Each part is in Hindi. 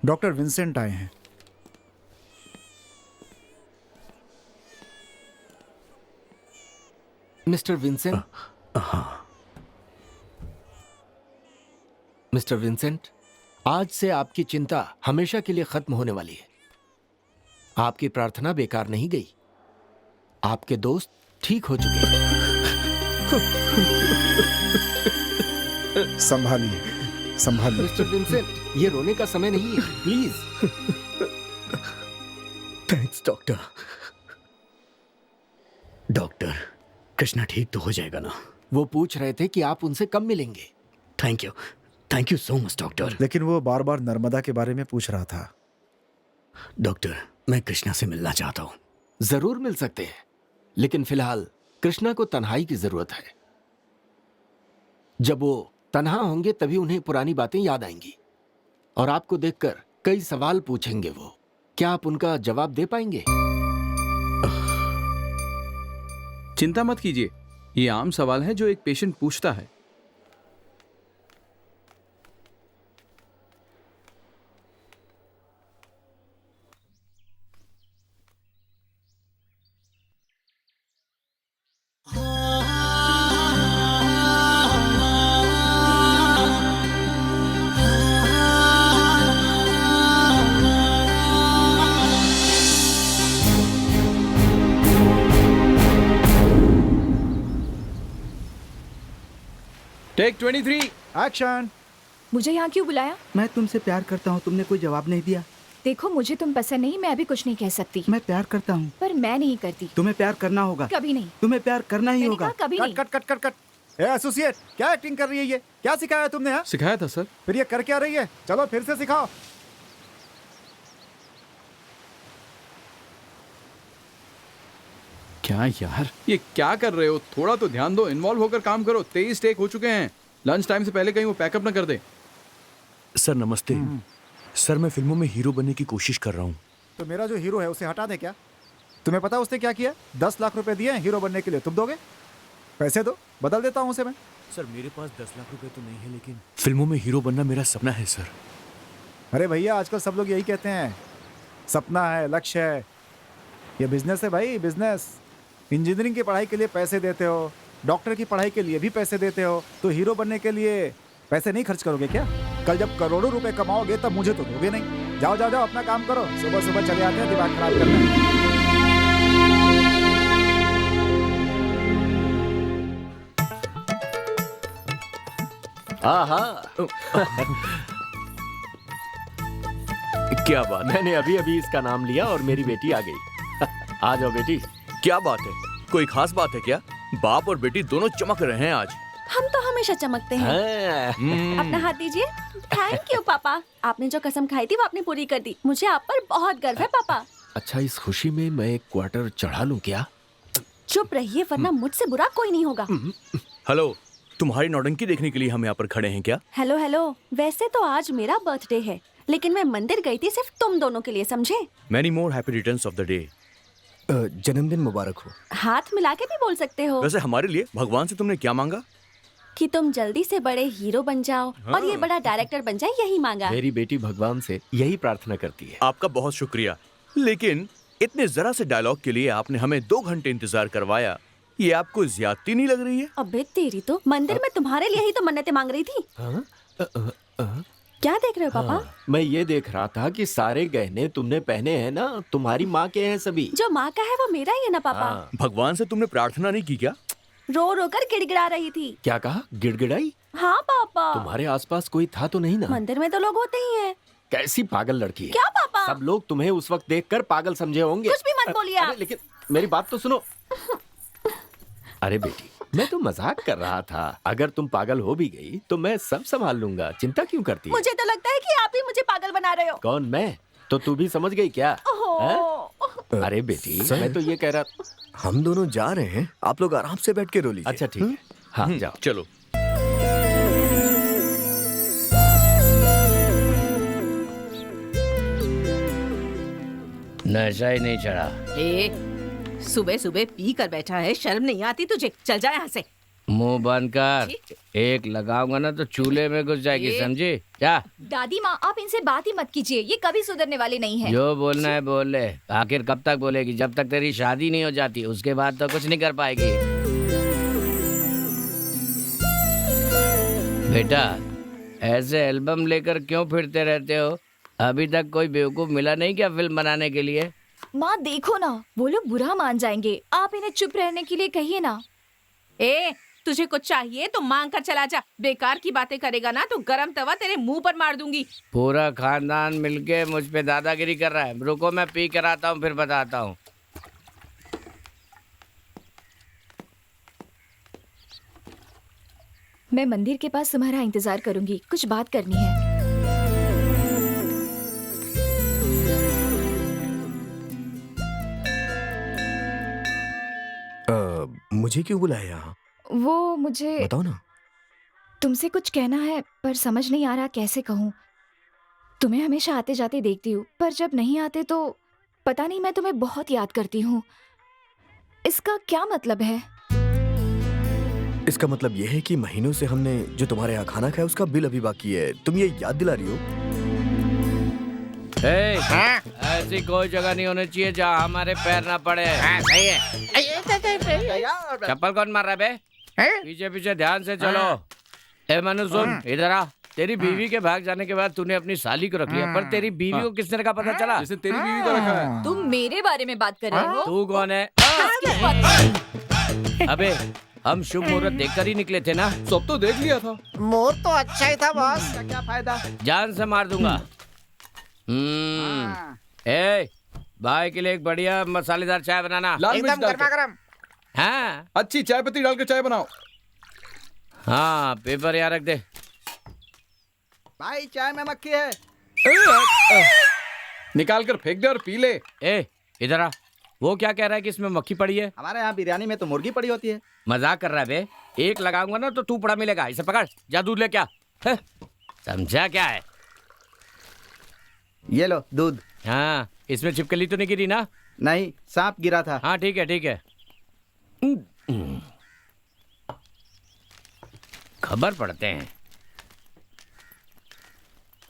डॉक्टर विंसेंट आए हैं। Mister Vincent. हाँ। मिस्टर विंसेंट, आज से आपकी चिंता हमेशा के लिए खत्म होने वाली है। आपकी प्रार्थना बेकार नहीं गई। आपके दोस्त ठीक हो चुके हैं। संभालिए, संभालिए। मिस्टर विंसेंट, ये रोने का समय नहीं है, please. Thanks doctor. Doctor, Krishna ठीक तो हो जाएगा ना? वो पूछ रहे थे कि आप उनसे कब मिलेंगे। Thank you so much doctor. लेकिन वो बार बार नर्मदा के बारे में पूछ रहा था। डॉक्टर, मैं कृष्णा से मिलना चाहता हूँ। जरूर मिल सकते हैं, लेकिन फिलहाल कृष्णा को तन्हाई की जरूरत है। जब वो तन्हा होंगे तभी उन्हें पुरानी बातें याद आएंगी और आपको देखकर कई सवाल पूछेंगे वो। क्या आप उनका जवाब दे पाएंगे? चिंता मत कीजिए, ये आम सवाल है जो एक पेशेंट पूछता है। टेक 23। एक्शन। मुझे यहाँ क्यों बुलाया? मैं तुमसे प्यार करता हूँ, तुमने कोई जवाब नहीं दिया। देखो, मुझे तुम पसंद नहीं, मैं अभी कुछ नहीं कह सकती। मैं प्यार करता हूँ। पर मैं नहीं करती। तुम्हें प्यार करना होगा। कभी नहीं। तुम्हें प्यार करना ही मैंने होगा। कहा कभी नहीं। Cut cut cut cut cut. A associate, क्या एक्टिंग कर रही है ये? क्या सिखाया तुमने? हाँ, सिखाया था सर। फिर ये कर क्या रही है? चलो फिर से सिखाओ। क्या यार, ये क्या कर रहे हो? थोड़ा तो ध्यान दो, इन्वॉल्व होकर काम करो। 23 टेक हो चुके हैं। लंच टाइम से पहले कहीं वो पैकअप ना कर दे। सर नमस्ते। सर मैं फिल्मों में हीरो बनने की कोशिश कर रहा हूँ। तो मेरा जो हीरो है उसे हटा दे क्या? तुम्हें पता उसने क्या किया? 10 लाख रुपए दिए हैं हीरो बनने के लिए, तुम दोगे? पैसे दो, बदल देता हूँ उसे मैं। सर मेरे पास 10 लाख रुपए तो नहीं है, लेकिन फिल्मों में हीरो बनना मेरा सपना है सर। अरे भैया, आजकल सब लोग यही कहते हैं, सपना है, लक्ष्य है। ये बिजनेस है भाई, बिजनेस। इंजीनियरिंग की पढ़ाई के लिए पैसे देते हो, डॉक्टर की पढ़ाई के लिए भी पैसे देते हो, तो हीरो बनने के लिए पैसे नहीं खर्च करोगे क्या? कल जब करोड़ों रुपए कमाओगे तब मुझे तो दोगे नहीं। जाओ जाओ जाओ, अपना काम करो। सुबह सुबह चले आते हैं दिमाग खराब करने। आहा, क्या बात है? मैंने अभी अभी इसका नाम लिया और मेरी बेटी आ गई। आ जाओ बेटी। क्या बात है? कोई खास बात है क्या? बाप और बेटी दोनों चमक रहे हैं आज। हम तो हमेशा चमकते हैं। हाँ। अपना हाथ दीजिए। थैंक यू पापा, आपने जो कसम खाई थी वो आपने पूरी कर दी। मुझे आप पर बहुत गर्व है पापा। अच्छा, इस खुशी में मैं एक क्वार्टर चढ़ा लूं क्या? चुप रहिए वरना मुझसे बुरा कोई नहीं होगा। हेलो, तुम्हारी नौटंकी देखने के लिए हम यहाँ पर खड़े हैं क्या? हेलो हेलो, वैसे तो आज मेरा बर्थडे है, लेकिन मैं मंदिर गई थी सिर्फ तुम दोनों के लिए, समझे? Many more happy returns of the day. जन्मदिन मुबारक हो। हाथ मिला के भी बोल सकते हो। वैसे हमारे लिए भगवान से तुमने क्या मांगा? कि तुम जल्दी से बड़े हीरो बन जाओ और ये बड़ा डायरेक्टर बन जाए, यही मांगा। मेरी बेटी भगवान से यही प्रार्थना करती है। आपका बहुत शुक्रिया, लेकिन इतने जरा से डायलॉग के लिए आपने हमें 2 घंटे इंतजार करवाया। ये आपको ज्यादती नहीं लग रही है? अबे तेरी तो, मंदिर में तुम्हारे लिए ही तो मन्नतें मांग रही थी। क्या देख रहे हो पापा? मैं ये देख रहा था कि सारे गहने तुमने पहने हैं ना, तुम्हारी माँ के हैं सभी। जो माँ का है वो मेरा ही है ना पापा। भगवान से तुमने प्रार्थना नहीं की क्या? रो रो कर गिड़गिड़ा रही थी। क्या कहा? गिड़गिड़ाई? हाँ पापा। तुम्हारे आसपास कोई था तो नहीं ना? मंदिर में तो लोग होते ही हैं। कैसी पागल लड़की है। क्या पापा? सब लोग तुम्हें उस वक्त देखकर पागल समझे होंगे। कुछ भी मत बोलिए आप। लेकिन मेरी बात तो सुनो। अरे बेटी, मैं तो मजाक कर रहा था। अगर तुम पागल हो भी गई तो मैं सब संभाल लूंगा, चिंता क्यों करती है? मुझे तो लगता है कि आप ही मुझे पागल बना रहे हो। कौन, मैं? तो तू भी समझ गई क्या? हैं? अरे बेटी, मैं तो ये कह रहा। हम दोनों जा रहे हैं, आप लोग आराम से बैठ के रो लीजिए। अच्छा ठीक है, हाँ जाओ। चलो। नशा ही नहीं चढ़ा। सुबह सुबह पी कर बैठा है, शर्म नहीं आती तुझे? चल जा यहाँ से। मुंह बंद कर, एक लगाऊंगा ना तो चूल्हे में घुस जाएगी, ये- समझी क्या? दादी माँ, आप इनसे बात ही मत कीजिए, ये कभी सुधरने वाले नहीं है। जो बोलना है बोल ले। आखिर कब तक बोलेगी? जब तक तेरी शादी नहीं हो जाती उसके बाद तो कुछ नहीं कर पाएगी। बेटा, ऐसे एल्बम लेकर क्यों फिरते रहते हो? अभी तक कोई बेवकूफ मिला नहीं क्या फिल्म बनाने के लिए? माँ देखो ना, वो लोग बुरा मान जाएंगे, आप इन्हें चुप रहने के लिए कहिए ना। ए, तुझे कुछ चाहिए तो मांग कर चला जा। बेकार की बातें करेगा ना तो गरम तवा तेरे मुंह पर मार दूंगी। पूरा खानदान मिलके मुझ पे दादागिरी कर रहा है। रुको मैं पी कर आता हूँ, फिर बताता हूँ। मैं मंदिर के पास तुम्हारा इंतजार करूंगी, कुछ बात करनी है। मुझे क्यों बुलाया यहाँ? वो मुझे बताओ ना। तुमसे कुछ कहना है पर समझ नहीं आ रहा कैसे कहूँ। तुम्हें हमेशा आते जाते देखती हूँ, पर जब नहीं आते तो पता नहीं, मैं तुम्हें बहुत याद करती हूँ। इसका क्या मतलब है? इसका मतलब यह है कि महीनों से हमने जो तुम्हारे यहाँ खाना खाया उसका बिल अभी बाकी है। तुम ये याद दिला रही हो? ऐसी कोई जगह नहीं होनी चाहिए जहाँ हमारे पैर ना पड़े। सही है। चप्पल कौन मार रहा है बे? पीछे पीछे ध्यान से चलो। ए मनु सुन, इधर आ। तेरी बीवी के भाग जाने के बाद तूने अपनी साली को रख लिया, पर तेरी बीवी को किसने रखा पता चला? जिसने तेरी बीवी को रखा है। तुम मेरे बारे में बात कर रहे हो? तू कौन है? अबे हम शुभ मुहूर्त देखकर ही निकले थे ना। सब तो देख लिया था। मोर तो अच्छा ही था बॉस। क्या फायदा? जान से मार दूंगा। ए भाई के लिए एक बढ़िया मसालेदार चाय बनाना। लाल मिर्च एकदम डाल गर्मा के। गर्म। हाँ अच्छी चाय पत्ती डाल के चाय बनाओ। हाँ, पेपर यहाँ रख दे। भाई चाय में मक्खी है। निकाल कर फेंक दे और पी ले। ए इधर आ। वो क्या कह रहा है कि इसमें मक्खी पड़ी है? हमारे यहाँ बिरयानी में तो मुर्गी पड़ी होती है। मजाक कर रहा है बे? एक लगाऊंगा ना तो तू पड़ा मिलेगा। इसे पकड़, जा दूध ले क्या। समझा क्या है? ये लो दूध। हाँ, इसमें छिपकली तो नहीं गिरी ना? नहीं, सांप गिरा था। हाँ ठीक है ठीक है। खबर पढ़ते हैं।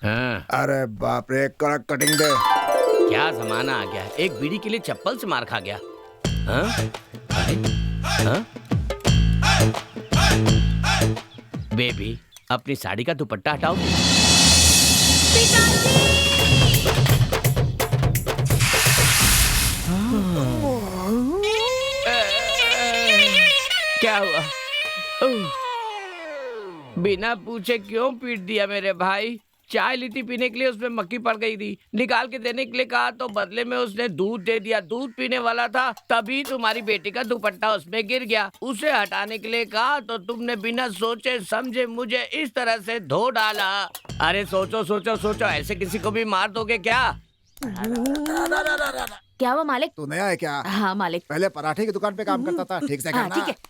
हाँ, अरे बाप रे, कड़क कटिंग दे। क्या जमाना आ गया। एक बीड़ी के लिए चप्पल से मार खा गया। हाँ? अरे, हाँ? बेबी, अपनी साड़ी का दुपट्टा हटाओ। क्या हुआ? बिना पूछे क्यों पीट दिया मेरे भाई? चाय ली थी पीने के लिए, उसमें मक्खी पड़ गई थी। निकाल के देने के लिए कहा तो बदले में उसने दूध दे दिया। दूध पीने वाला था तभी तुम्हारी बेटी का दुपट्टा उसमें गिर गया। उसे हटाने के लिए कहा तो तुमने बिना सोचे समझे मुझे इस तरह से धो डाला। अरे सोचो सोचो सोचो, ऐसे किसी को भी मार दोगे क्या? क्या हुआ मालिक? तू नया है क्या? हाँ मालिक। पहले पराठे की दुकान पे काम करता था, ठीक से हाँ करना। ठीक है।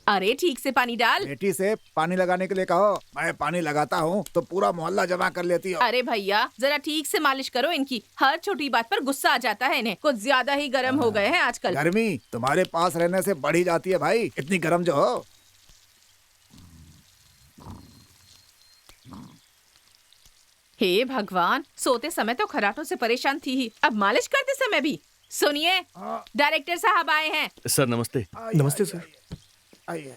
अरे ठीक से पानी डाल। बेटी से पानी लगाने के लिए कहो। मैं पानी लगाता हूँ तो पूरा मोहल्ला जमा कर लेती हो। अरे भैया जरा ठीक से मालिश करो इनकी। हर छोटी बात पर गुस्सा आ जाता है इन्हें। कुछ ज्यादा ही गर्म हो गए हैं आजकल। गर्मी तुम्हारे पास रहने से बढ़ी जाती है भाई, इतनी गर्म जो हो। हे भगवान, सोते समय तो खराटों से परेशान थी ही, अब मालिश करते समय भी। सुनिए, डायरेक्टर साहब आए हैं। सर नमस्ते। नमस्ते सर। आइए।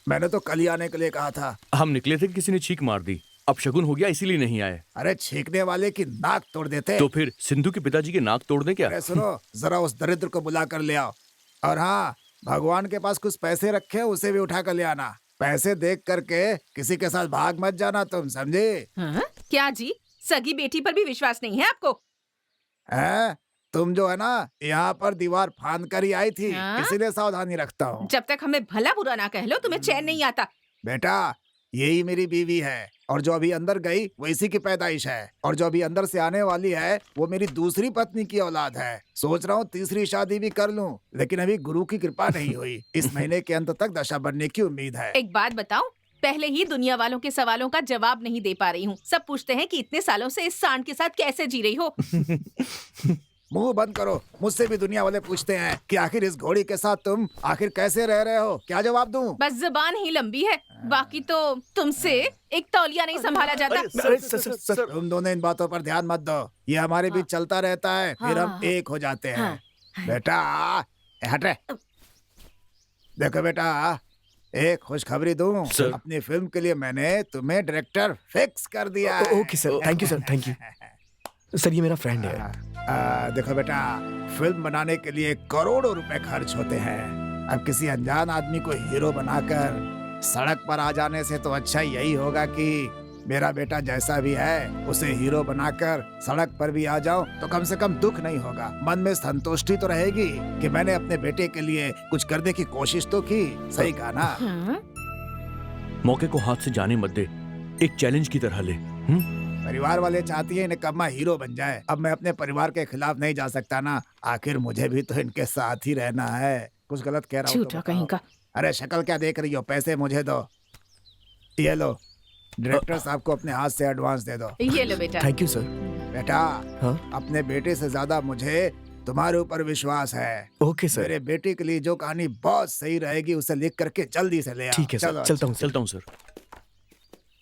मैंने तो कल ही आने के लिए कहा था। हम निकले थे कि किसी ने छींक मार दी। अब शगुन हो गया इसीलिए नहीं आए। अरे छींकने वाले की नाक तोड़ देते। तो फिर सिंधु के पिताजी के नाक तोड़ दे क्या? अरे सुनो, जरा उस दरिद्र को बुला कर ले आओ। और हाँ, भगवान के पास कुछ पैसे रखे, उसे भी उठा कर ले आना। पैसे देख करके किसी के साथ भाग मत जाना, तुम समझे? हाँ? क्या जी, सगी बेटी पर भी विश्वास नहीं है आपको? हैं? तुम जो है ना, यहाँ पर दीवार फांद कर ही आई थी, हाँ? इसीलिए सावधानी रखता हूँ। जब तक हमें भला बुरा ना कह लो तुम्हें चैन नहीं आता। बेटा, यही मेरी बीवी है, और जो अभी अंदर गई वो इसी की पैदाइश है, और जो अभी अंदर से आने वाली है वो मेरी दूसरी पत्नी की औलाद है। सोच रहा हूँ तीसरी शादी भी कर लूँ, लेकिन अभी गुरु की कृपा नहीं हुई। इस महीने के अंत तक दशा बनने की उम्मीद है। एक बात बताऊं, पहले ही दुनिया वालों के सवालों का जवाब नहीं दे पा रही हूँ। सब पूछते हैं कि इतने सालों से इस सांड के साथ कैसे जी रही हो। मुंह बंद करो। मुझसे भी दुनिया वाले पूछते हैं कि आखिर इस घोड़ी के साथ तुम आखिर कैसे रह रहे हो, क्या जवाब दूं? बस जुबान ही लंबी है, बाकी तो तुमसे एक तौलिया नहीं संभाला जाता। अरे सर तुम दोनों इन बातों पर ध्यान मत दो, ये हमारे बीच चलता रहता है, फिर हम एक हो जाते हैं। बेटा हट रे। देखो बेटा, एक खुशखबरी दूं, सर। अपनी फिल्म के लिए मैंने तुम्हें डायरेक्टर फिक्स कर दिया है। Okay sir, thank you sir, thank you sir. ये मेरा फ्रेंड है। देखो बेटा, फिल्म बनाने के लिए करोड़ों रुपए खर्च होते हैं। अब किसी अनजान आदमी को हीरो बनाकर सड़क पर आ जाने से तो अच्छा यही होगा कि मेरा बेटा जैसा भी है उसे हीरो बनाकर सड़क पर भी आ जाओ तो कम से कम दुख नहीं होगा, मन में संतुष्टि तो रहेगी कि मैंने अपने बेटे के लिए कुछ करने की कोशिश तो की। सही कहा ना? मौके को हाथ से जाने मत दे, एक चैलेंज की तरह ले। परिवार वाले चाहती है निकम्मा हीरो बन जाए। अब मैं अपने परिवार के खिलाफ नहीं जा सकता ना, आखिर मुझे भी तो इनके साथ ही रहना है। कुछ गलत कह रहा हूँ तो झूठा बताओ। कहीं का। अरे शक्ल क्या देख रही हो, पैसे मुझे दो। ये लो, डायरेक्टर साहब को अपने हाथ से एडवांस दे दो। ये लो बेटा। Thank you sir. बेटा, हाँ? अपने बेटे से ज्यादा मुझे तुम्हारे ऊपर विश्वास है। Okay sir. मेरे बेटे के लिए जो कहानी बहुत सही रहेगी उसे लिख करके जल्दी से ले आओ। ठीक है सर, चलो, चलता हूँ। चलता हूँ सर।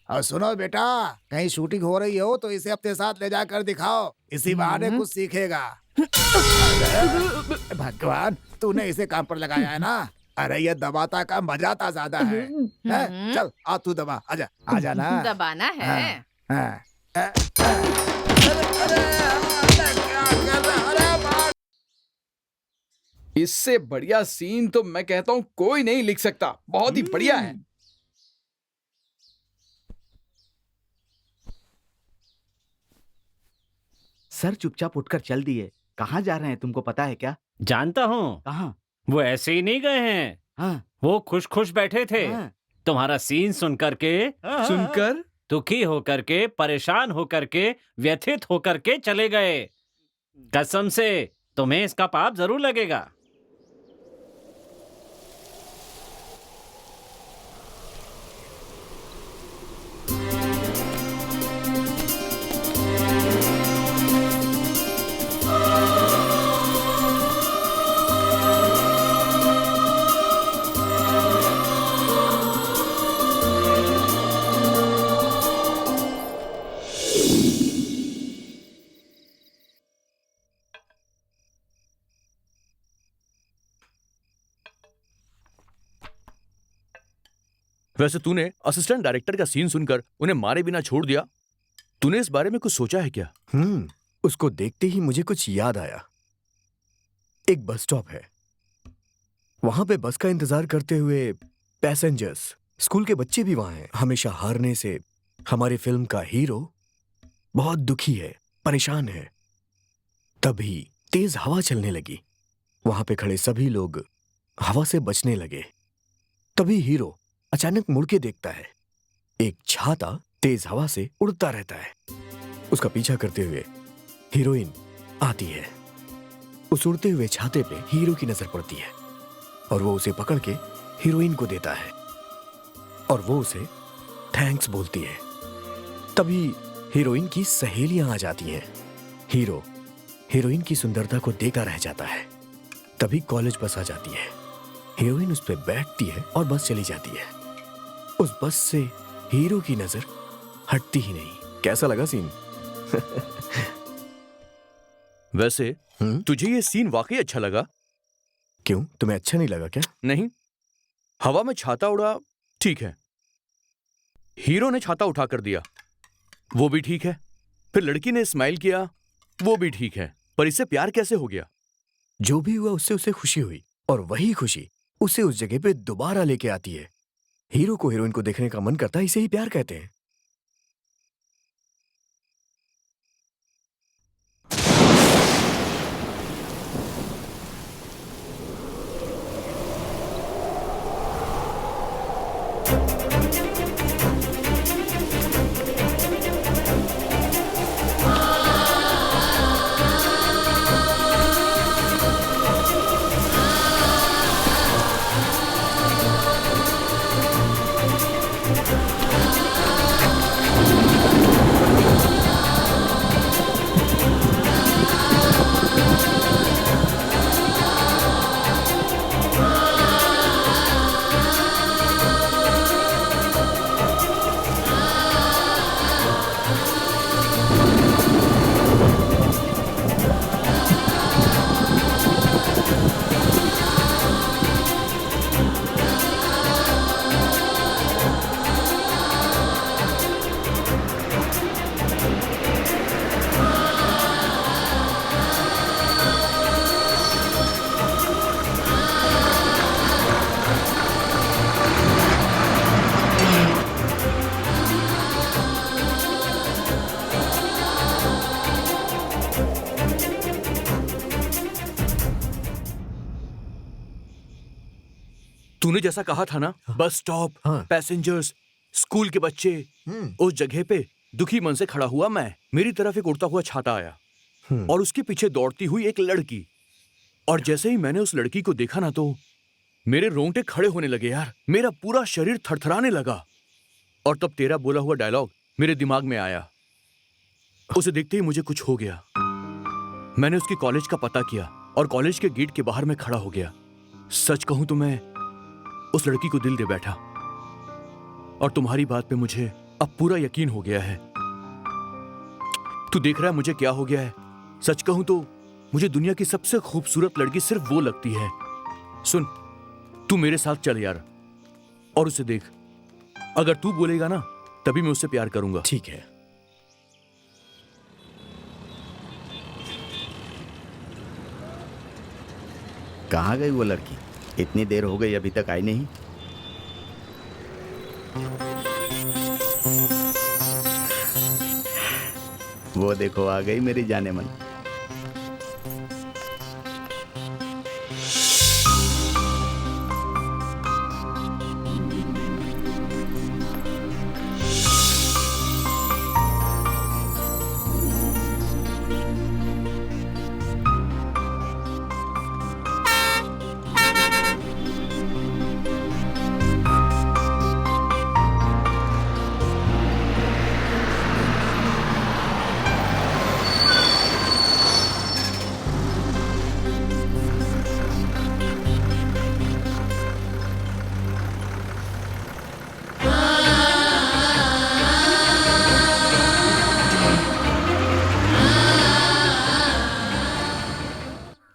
और सुनो बेटा, कहीं शूटिंग हो रही हो तो इसे अपने साथ ले जाकर दिखाओ, इसी बहाने कुछ सीखेगा। अरे, भगवान, तूने इसे काम पर लगाया है ना? अरे ये दबाता का मजाता ज्यादा है। हैं? चल आ तू दबा, आजा आजा ना। दबाना है। हाँ। इससे बढ़िया सीन तो मैं कहता हूँ कोई नहीं लिख सकता। बहुत ही बढ़िया है। सर चुपचाप उठकर चल दिए। कहाँ जा रहे हैं तुमको पता है क्या? जानता हूँ। कहाँ? वो ऐसे ही नहीं गए हैं। हाँ। वो खुश खुश बैठे थे। हाँ। तुम्हारा सीन सुन करके, सुनकर दुखी होकर के, परेशान होकर के, व्यथित होकर के चले गए। कसम से तुम्हें इसका पाप जरूर लगेगा। वैसे तूने असिस्टेंट डायरेक्टर का सीन सुनकर उन्हें मारे बिना छोड़ दिया। तूने इस बारे में कुछ सोचा है क्या? उसको देखते ही मुझे कुछ याद आया। एक बस स्टॉप है, वहां पे बस का इंतजार करते हुए पैसेंजर्स, स्कूल के बच्चे भी वहां हैं। हमेशा हारने से हमारी फिल्म का हीरो बहुत दुखी है, परेशान है। तभी तेज हवा चलने लगी, वहां पे खड़े सभी लोग हवा से बचने लगे। तभी हीरो अचानक मुड़ के देखता है, एक छाता तेज हवा से उड़ता रहता है। उसका पीछा करते हुए हीरोइन आती है। उस उड़ते हुए छाते पे हीरो की नजर पड़ती है और वो उसे पकड़ के हीरोइन को देता है और वो उसे थैंक्स बोलती है। तभी हीरोइन की सहेलियां आ जाती हैं। हीरो हीरोइन की सुंदरता को देखा रह जाता है। तभी कॉलेज बस आ जाती है। हीरोइन उस पर बैठती है और बस चली जाती है। उस बस से हीरो की नजर हटती ही नहीं। कैसा लगा सीन? वैसे तुझे ये सीन वाकई अच्छा लगा? क्यों, तुम्हें अच्छा नहीं लगा क्या? नहीं, हवा में छाता उड़ा ठीक है, हीरो ने छाता उठा कर दिया वो भी ठीक है, फिर लड़की ने स्माइल किया वो भी ठीक है, पर इससे प्यार कैसे हो गया? जो भी हुआ उससे उसे खुशी हुई और वही खुशी उसे उस जगह पे दोबारा लेके आती है। हीरो को हीरोइन को देखने का मन करता है, इसे ही प्यार कहते हैं। तूने जैसा कहा था ना, बस स्टॉप, पैसेंजर्स, स्कूल के बच्चे, उस जगह पे दुखी मन से खड़ा हुआ मैं। मेरी तरफ एक उड़ता हुआ छाता आया और उसके पीछे दौड़ती हुई एक लड़की। और जैसे ही मैंने उस लड़की को देखा ना, तो मेरे रोंगटे खड़े होने लगे यार। मेरा पूरा शरीर थरथराने लगा। और तब तेरा बोला हुआ डायलॉग मेरे दिमाग में आया। उसे देखते ही मुझे कुछ हो गया। मैंने उसकी कॉलेज का पता किया और कॉलेज के गेट के बाहर मैं खड़ा हो गया। सच कहूं तो मैं उस लड़की को दिल दे बैठा। और तुम्हारी बात पे मुझे अब पूरा यकीन हो गया है। तू देख रहा है मुझे क्या हो गया है। सच कहूं तो मुझे दुनिया की सबसे खूबसूरत लड़की सिर्फ वो लगती है। सुन, तू मेरे साथ चल यार और उसे देख। अगर तू बोलेगा ना, तभी मैं उससे प्यार करूंगा। ठीक है। कहाँ गई वो लड़की? इतनी देर हो गई, अभी तक आई नहीं। वो देखो, आ गई मेरी जाने मन।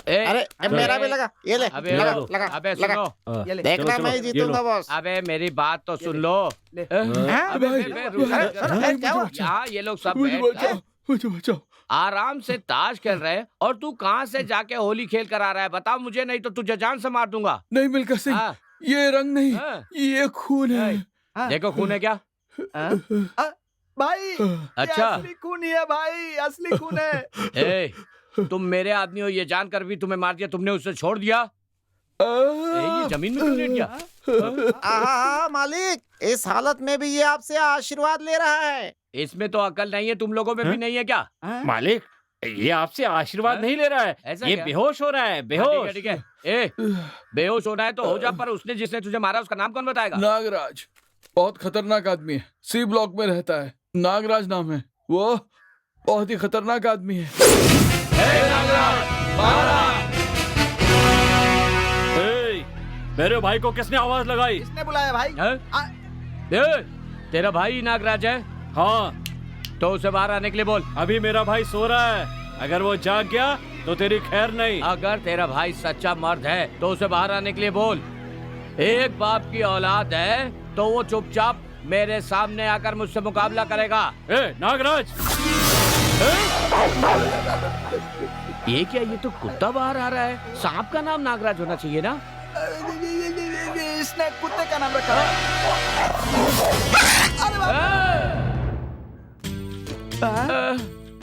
अरे मेरा भी लगा, ये ले। अबे लगा, लो। लगा, अबे लगा। सुनो, ये ले। देखना मैं ही जीतूंगा बॉस। अबे मेरी बात तो सुन लो। हाँ? अबे रुक जा, अरे, क्या हुआ? यहाँ ये लोग सब बैठ कर आराम से ताश खेल रहे हैं और तू कहाँ से जाके होली खेल कर आ रहा है? बताओ मुझे, नहीं तो तुझे जान से मार दूंगा। नहीं मिल्खा सिंह, ये रंग नहीं, ये खून है। देखो खून है क्या? भाई, अच्छा। ये असली खून ही है भाई, असली खून है। ए, तुम मेरे आदमी हो ये जानकर भी तुम्हें मार दिया, तुमने उसे छोड़ दिया? ये जमीन में क्यों लेट गया? आहा, मालिक, इस हालत में भी ये आपसे आशीर्वाद ले रहा है। इसमें तो अकल नहीं है, तुम लोगों में भी नहीं है क्या? मालिक, ये आपसे आशीर्वाद नहीं ले रहा है, ऐसा ये क्या? बेहोश हो रहा है, बेहोश। ठीक है। ए, बेहोश होना है तो हो जा, पर उसने जिसने तुझे मारा उसका नाम कौन बताएगा? नागराज बहुत खतरनाक आदमी है, सी ब्लॉक में रहता है। नागराज नाम है, वो बहुत ही खतरनाक आदमी है। मेरे भाई को किसने आवाज लगाई? किसने बुलाया भाई? तेरा भाई नागराज है? हाँ। तो उसे बाहर आने के लिए बोल। अभी मेरा भाई सो रहा है, अगर वो जाग गया तो तेरी खैर नहीं। अगर तेरा भाई सच्चा मर्द है तो उसे बाहर आने के लिए बोल। एक बाप की औलाद है तो वो चुपचाप मेरे सामने आकर मुझसे मुकाबला करेगा। नागराज! ये क्या, ये तो कुत्ता बाहर आ रहा है। सांप का नाम नागराज होना चाहिए ना? इसने कुत्ते का नाम रखा।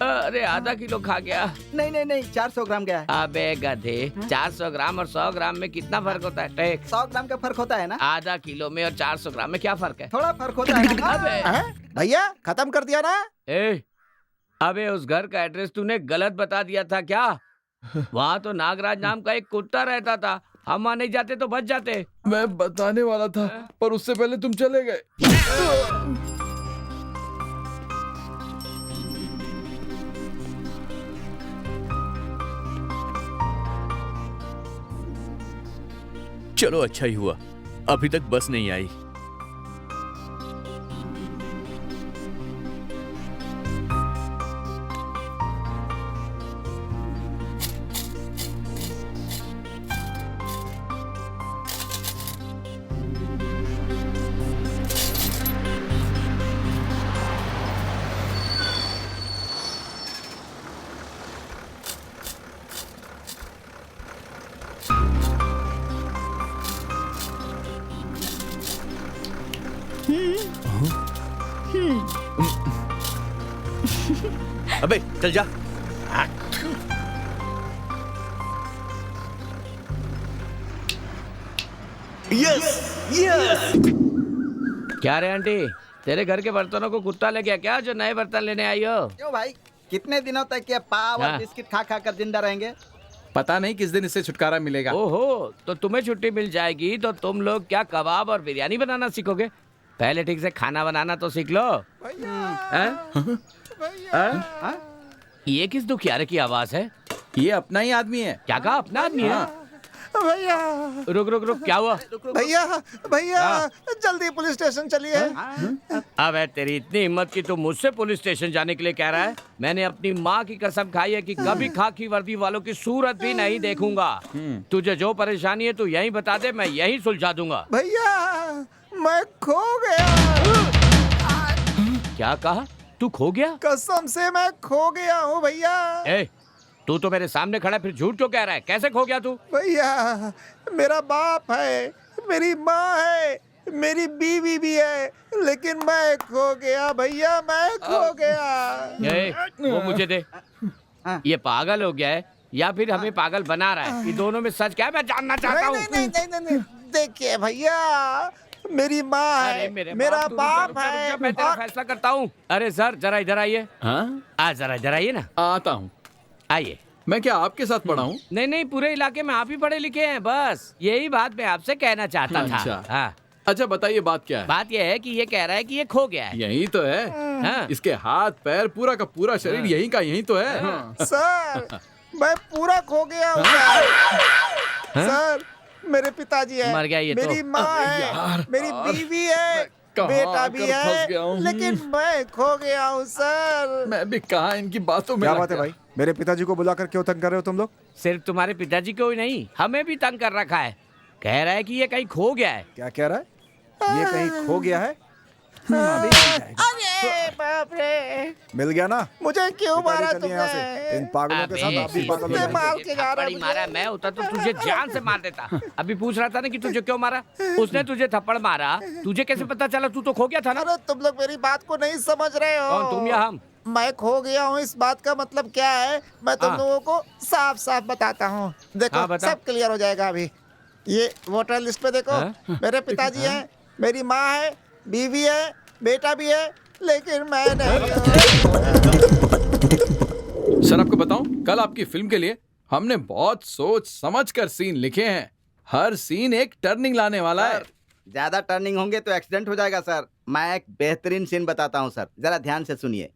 अरे आधा किलो खा गया। नहीं 400 ग्राम गया है। अबे गधे, 400 ग्राम और 100 ग्राम में कितना फर्क होता है? टेक 100 ग्राम का फर्क होता है ना? आधा किलो में और 400 ग्राम में क्या फर्क है? थोड़ा फर्क होता है ना? अबे भैया खत्म कर दिया ना? अबे उस घर का एड्रेस तूने गलत बता दिया था क्या? वहाँ तो नागराज नाम का एक कुत्ता रहता था, हम वहाँ नहीं जाते तो बच जाते। मैं बताने वाला था, पर उससे पहले तुम चले गए। चलो अच्छा ही हुआ, अभी तक बस नहीं आई। अबे चल जा। Yes yes. क्या रे आंटी, तेरे घर के बर्तनों को कुत्ता ले गया क्या, जो नए बर्तन लेने आई हो? क्यों भाई, कितने दिनों तक ये पाव और हाँ। बिस्किट खा खा कर जिंदा रहेंगे? पता नहीं किस दिन इससे छुटकारा मिलेगा। ओहो, तो तुम्हें छुट्टी मिल जाएगी तो तुम लोग क्या कबाब और बिरयानी बनाना सीखोगे? पहले ठीक से खाना बनाना तो सीख लो। ये किस दुखियारे की आवाज है? ये अपना ही आदमी है। क्या कहा, अपना आदमी है? भैया रुक रुक रुक, क्या हुआ? भैया भैया जल्दी पुलिस स्टेशन चलिए। अब है तेरी इतनी हिम्मत कि तू मुझसे पुलिस स्टेशन जाने के लिए कह रहा है? मैंने अपनी माँ की कसम खाई है कि कभी खाकी वर्दी वालों की सूरत भी नहीं देखूंगा। तुझे जो परेशानी है तू यहीं बता दे, मैं यहीं सुलझा दूंगा। भैया मैं खो गया। क्या कहा? तू खो गया? कसम से मैं खो गया हूँ भैया। ए, तू तो मेरे सामने खड़ा फिर झूठ क्यों कह रहा है? कैसे खो गया तू? भैया मेरा बाप है, मेरी माँ है, मेरी बीवी भी है, लेकिन मैं खो गया भैया, मैं खो गया। ए, वो मुझे दे। ये पागल हो गया है या फिर हमें पागल बना रहा है? ये दोनों में सच क्या है, मैं जानना चाहता हूँ। नहीं, देखिए भैया, मेरी माँ है, मेरा बाप है। मैं तेरा फैसला करता हूँ। अरे सर जरा इधर आइए। हाँ, जरा इधर आइए ना। आता हूँ। आइए। मैं क्या आपके साथ पढ़ा हूँ? नहीं नहीं, पूरे इलाके में आप ही पढ़े लिखे हैं, बस यही बात मैं आपसे कहना चाहता अच्छा। था। हाँ। अच्छा बताइए बात क्या है? बात यह है कि ये कह रहा है कि ये खो गया है। यही तो है। हाँ। इसके हाथ पैर पूरा का पूरा शरीर यही का यही तो है। सर मैं पूरा खो गया हूँ सर। मेरे पिताजी है, मर गया ये तो। मेरी माँ है, मेरी बीवी है, बेटा भी है, लेकिन मैं खो गया हूँ सर। मैं भी कहाँ इनकी बातों में क्या लग बात है गया। भाई, मेरे पिताजी को बुलाकर क्यों तंग कर रहे हो तुम लोग? सिर्फ तुम्हारे पिताजी को ही नहीं, हमें भी तंग कर रखा है। कह रहा है कि ये कहीं खो गया है। क्या कह रहा है? ये कहीं खो गया है? अरे बाप रे, मिल गया ना? मुझे क्यों मारा चलिए यहाँ से। तुमने? इन पागलों के साथ आप भी पागल हो मैं मार के जा रहा थप्पड़ ही मारा, मैं होता तो तुझे जान से मार देता। अभी पूछ रहा था ना कि तुझे क्यों मारा? उसने तुझे थप्पड़ मारा, तुझे कैसे पता चला? तू तो खो गया था ना। अरे तुम लोग मेरी बात को नहीं समझ रहे हो। कौन, तुम या हम? मैं खो गया हूँ, इस बात का मतलब क्या है मैं तुम लोगों को साफ साफ बताता हूँ। देखो हाँ, बता। सब क्लियर हो जाएगा अभी। ये वोटर लिस्ट पे देखो, मेरे पिताजी हैं, मेरी माँ है, बीवी है, बेटा भी है, लेकिन मैं नहीं। सर आपको बताऊं, कल आपकी फिल्म के लिए हमने बहुत सोच समझ कर सीन लिखे हैं। हर सीन एक टर्निंग लाने वाला है। ज्यादा टर्निंग होंगे तो एक्सीडेंट हो जाएगा सर। मैं एक बेहतरीन सीन बताता हूँ सर, जरा ध्यान से सुनिए।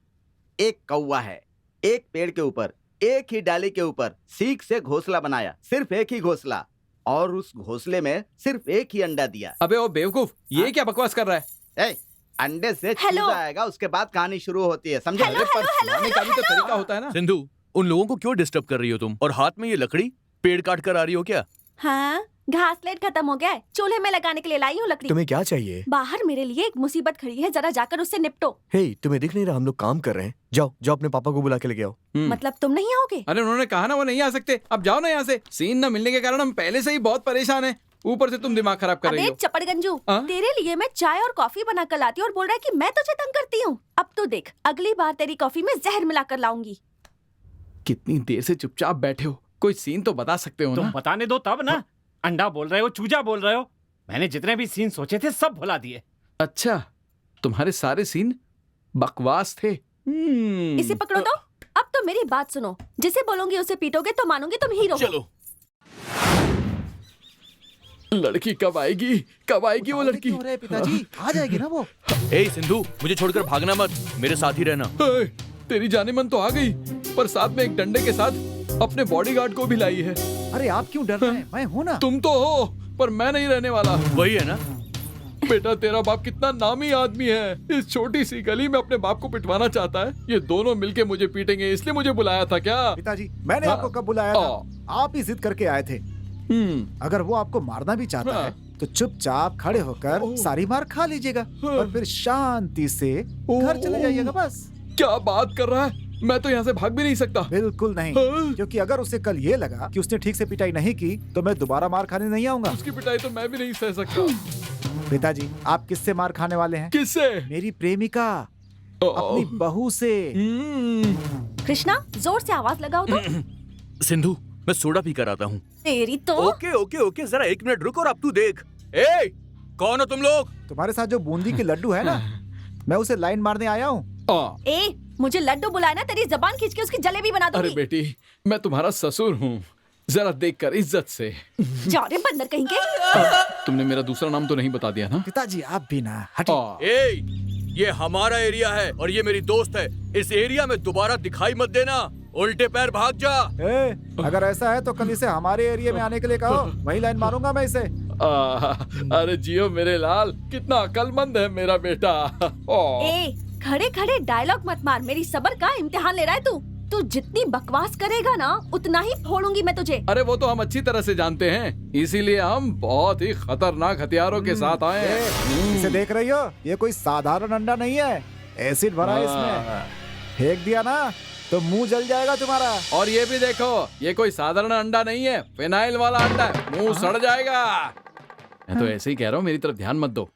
एक कौवा है, एक पेड़ के ऊपर, एक ही डाली के ऊपर सीख से घोंसला बनाया, सिर्फ एक ही घोंसला, और उस घोंसले में सिर्फ एक ही अंडा दिया। अबे ओ बेवकूफ, ये क्या बकवास कर रहा है? अंडे से चूजा आएगा, उसके बाद कहानी शुरू होती है, समझे? अरे पर सुनाने का भी तो तरीका होता है ना। सिंधु, उन लोगों को क्यों डिस्टर्ब कर रही हो तुम? और हाथ में ये लकड़ी पेड़ काट कर आ रही हो क्या? हाँ, घास लेट खत्म हो गया है, चूल्हे में लगाने के लिए लाई हूँ लकड़ी। तुम्हें क्या चाहिए? बाहर मेरे लिए एक मुसीबत खड़ी है, जरा जाकर उससे निपटो। हे, तुम्हें दिख नहीं रहा हम लोग काम कर रहे हैं? जाओ जाओ अपने पापा को बुला के लेके आओ। मतलब तुम नहीं आओगे? अरे उन्होंने कहा ना वो नहीं आ सकते। अब जाओ ना यहाँ से। सीन न मिलने के कारण हम पहले से ही बहुत परेशान हैं। ऊपर से तुम दिमाग खराब कर रही अबे हो। चपड़गंजू, तेरे लिए मैं चाय और कॉफी बना कर लाती हूँ और बोल रहा है कि मैं तुझे तंग करती हूँ। अब तो देख, अगली बार तेरी कॉफी में जहर मिलाकर लाऊंगी। कितनी देर से चुपचाप बैठे हो, कोई सीन तो बता सकते हो ना? तुम बताने दो तब ना। अंडा बोल रहे हो, चूजा बोल रहे हो। मैंने जितने भी सीन सोचे थे सब भुला दिए। अच्छा, तुम्हारे सारे सीन बकवास थे। इसे पकड़ो तो। अब तो मेरी बात सुनो, जिसे बोलोगे उसे पीटोगे तो मानोगे तुम हीरो। चलो। लड़की कब आएगी? कब आएगी वो लड़की? पिताजी आ जाएगी ना वो। ए सिंधु, मुझे छोड़कर भागना मत, मेरे साथ ही रहना। तेरी जाने मन तो आ गई, पर साथ में एक डंडे के साथ अपने बॉडीगार्ड को भी लाई है। अरे आप क्यों डर रहे हैं? मैं हूं ना। तुम तो हो, पर मैं नहीं रहने वाला। वही है ना? बेटा तेरा बाप कितना नामी आदमी है, इस छोटी सी गली में अपने बाप को पिटवाना चाहता है। ये दोनों मिलके मुझे पीटेंगे, इसलिए मुझे बुलाया था क्या? पिताजी मैंने आपको कब बुलाया था? आप ही जिद करके आए थे। अगर वो आपको मारना भी चाहता है तो चुपचाप खड़े होकर सारी मार खा लीजिएगा और फिर शांति से घर चले जाइएगा बस। क्या बात कर रहा है? मैं तो यहाँ से भाग भी नहीं सकता। बिल्कुल नहीं, क्योंकि अगर उसे कल ये लगा कि उसने ठीक से पिटाई नहीं की तो मैं दोबारा मार खाने नहीं आऊंगा। उसकी पिटाई तो मैं भी नहीं सह सकता। पिताजी आप किससे मार खाने वाले हैं? किससे? मेरी प्रेमिका, अपनी बहू से। कृष्णा, जोर से आवाज लगाओ तो। सिंधु, मैं सोडा पी कर आता हूँ। तेरी तो। ओके ओके ओके, जरा 1 मिनट रुक और अब तू देख। ए, कौन हो तुम लोग? तुम्हारे साथ जो बूंदी के लड्डू है ना, मैं उसे लाइन मारने आया हूँ। ए, मुझे लड्डू बुलाया ना, तेरी जबान खींच के उसकी जलेबी बना दूंगी। अरे बेटी, मैं तुम्हारा ससुर हूँ, जरा देख कर इज्जत से। जा रे बंदर कहीं के। तुमने मेरा दूसरा नाम तो नहीं बता दिया ना? पिताजी आप भी ना हटिए। ए, ये हमारा एरिया है और ये मेरी दोस्त है। इस एरिया में दोबारा दिखाई मत देना, उल्टे पैर भाग जा। ए, अगर ऐसा है तो कल इसे हमारे एरिया में आने के लिए कहो, वही लाइन मारूंगा मैं इसे। अरे जियो मेरे लाल, कितना अक्लमंद है मेरा बेटा। ए, खड़े खड़े डायलॉग मत मार, मेरी सब्र का इम्तिहान ले रहा है तू जितनी बकवास करेगा ना उतना ही फोड़ूंगी मैं तुझे। अरे वो तो हम अच्छी तरह से जानते हैं, इसीलिए हम बहुत ही खतरनाक हथियारों के साथ आए हैं। इसे देख रही हो, ये कोई साधारण अंडा नहीं है, एसिड भरा है इसमें। फेंक दिया ना तो मुंह जल जाएगा तुम्हारा। और ये भी देखो, ये कोई साधारण अंडा नहीं है, फिनाइल वाला अंडा है, मुंह सड़ जाएगा। मैं तो ऐसे ही कह रहा हूँ, मेरी तरफ ध्यान मत दो।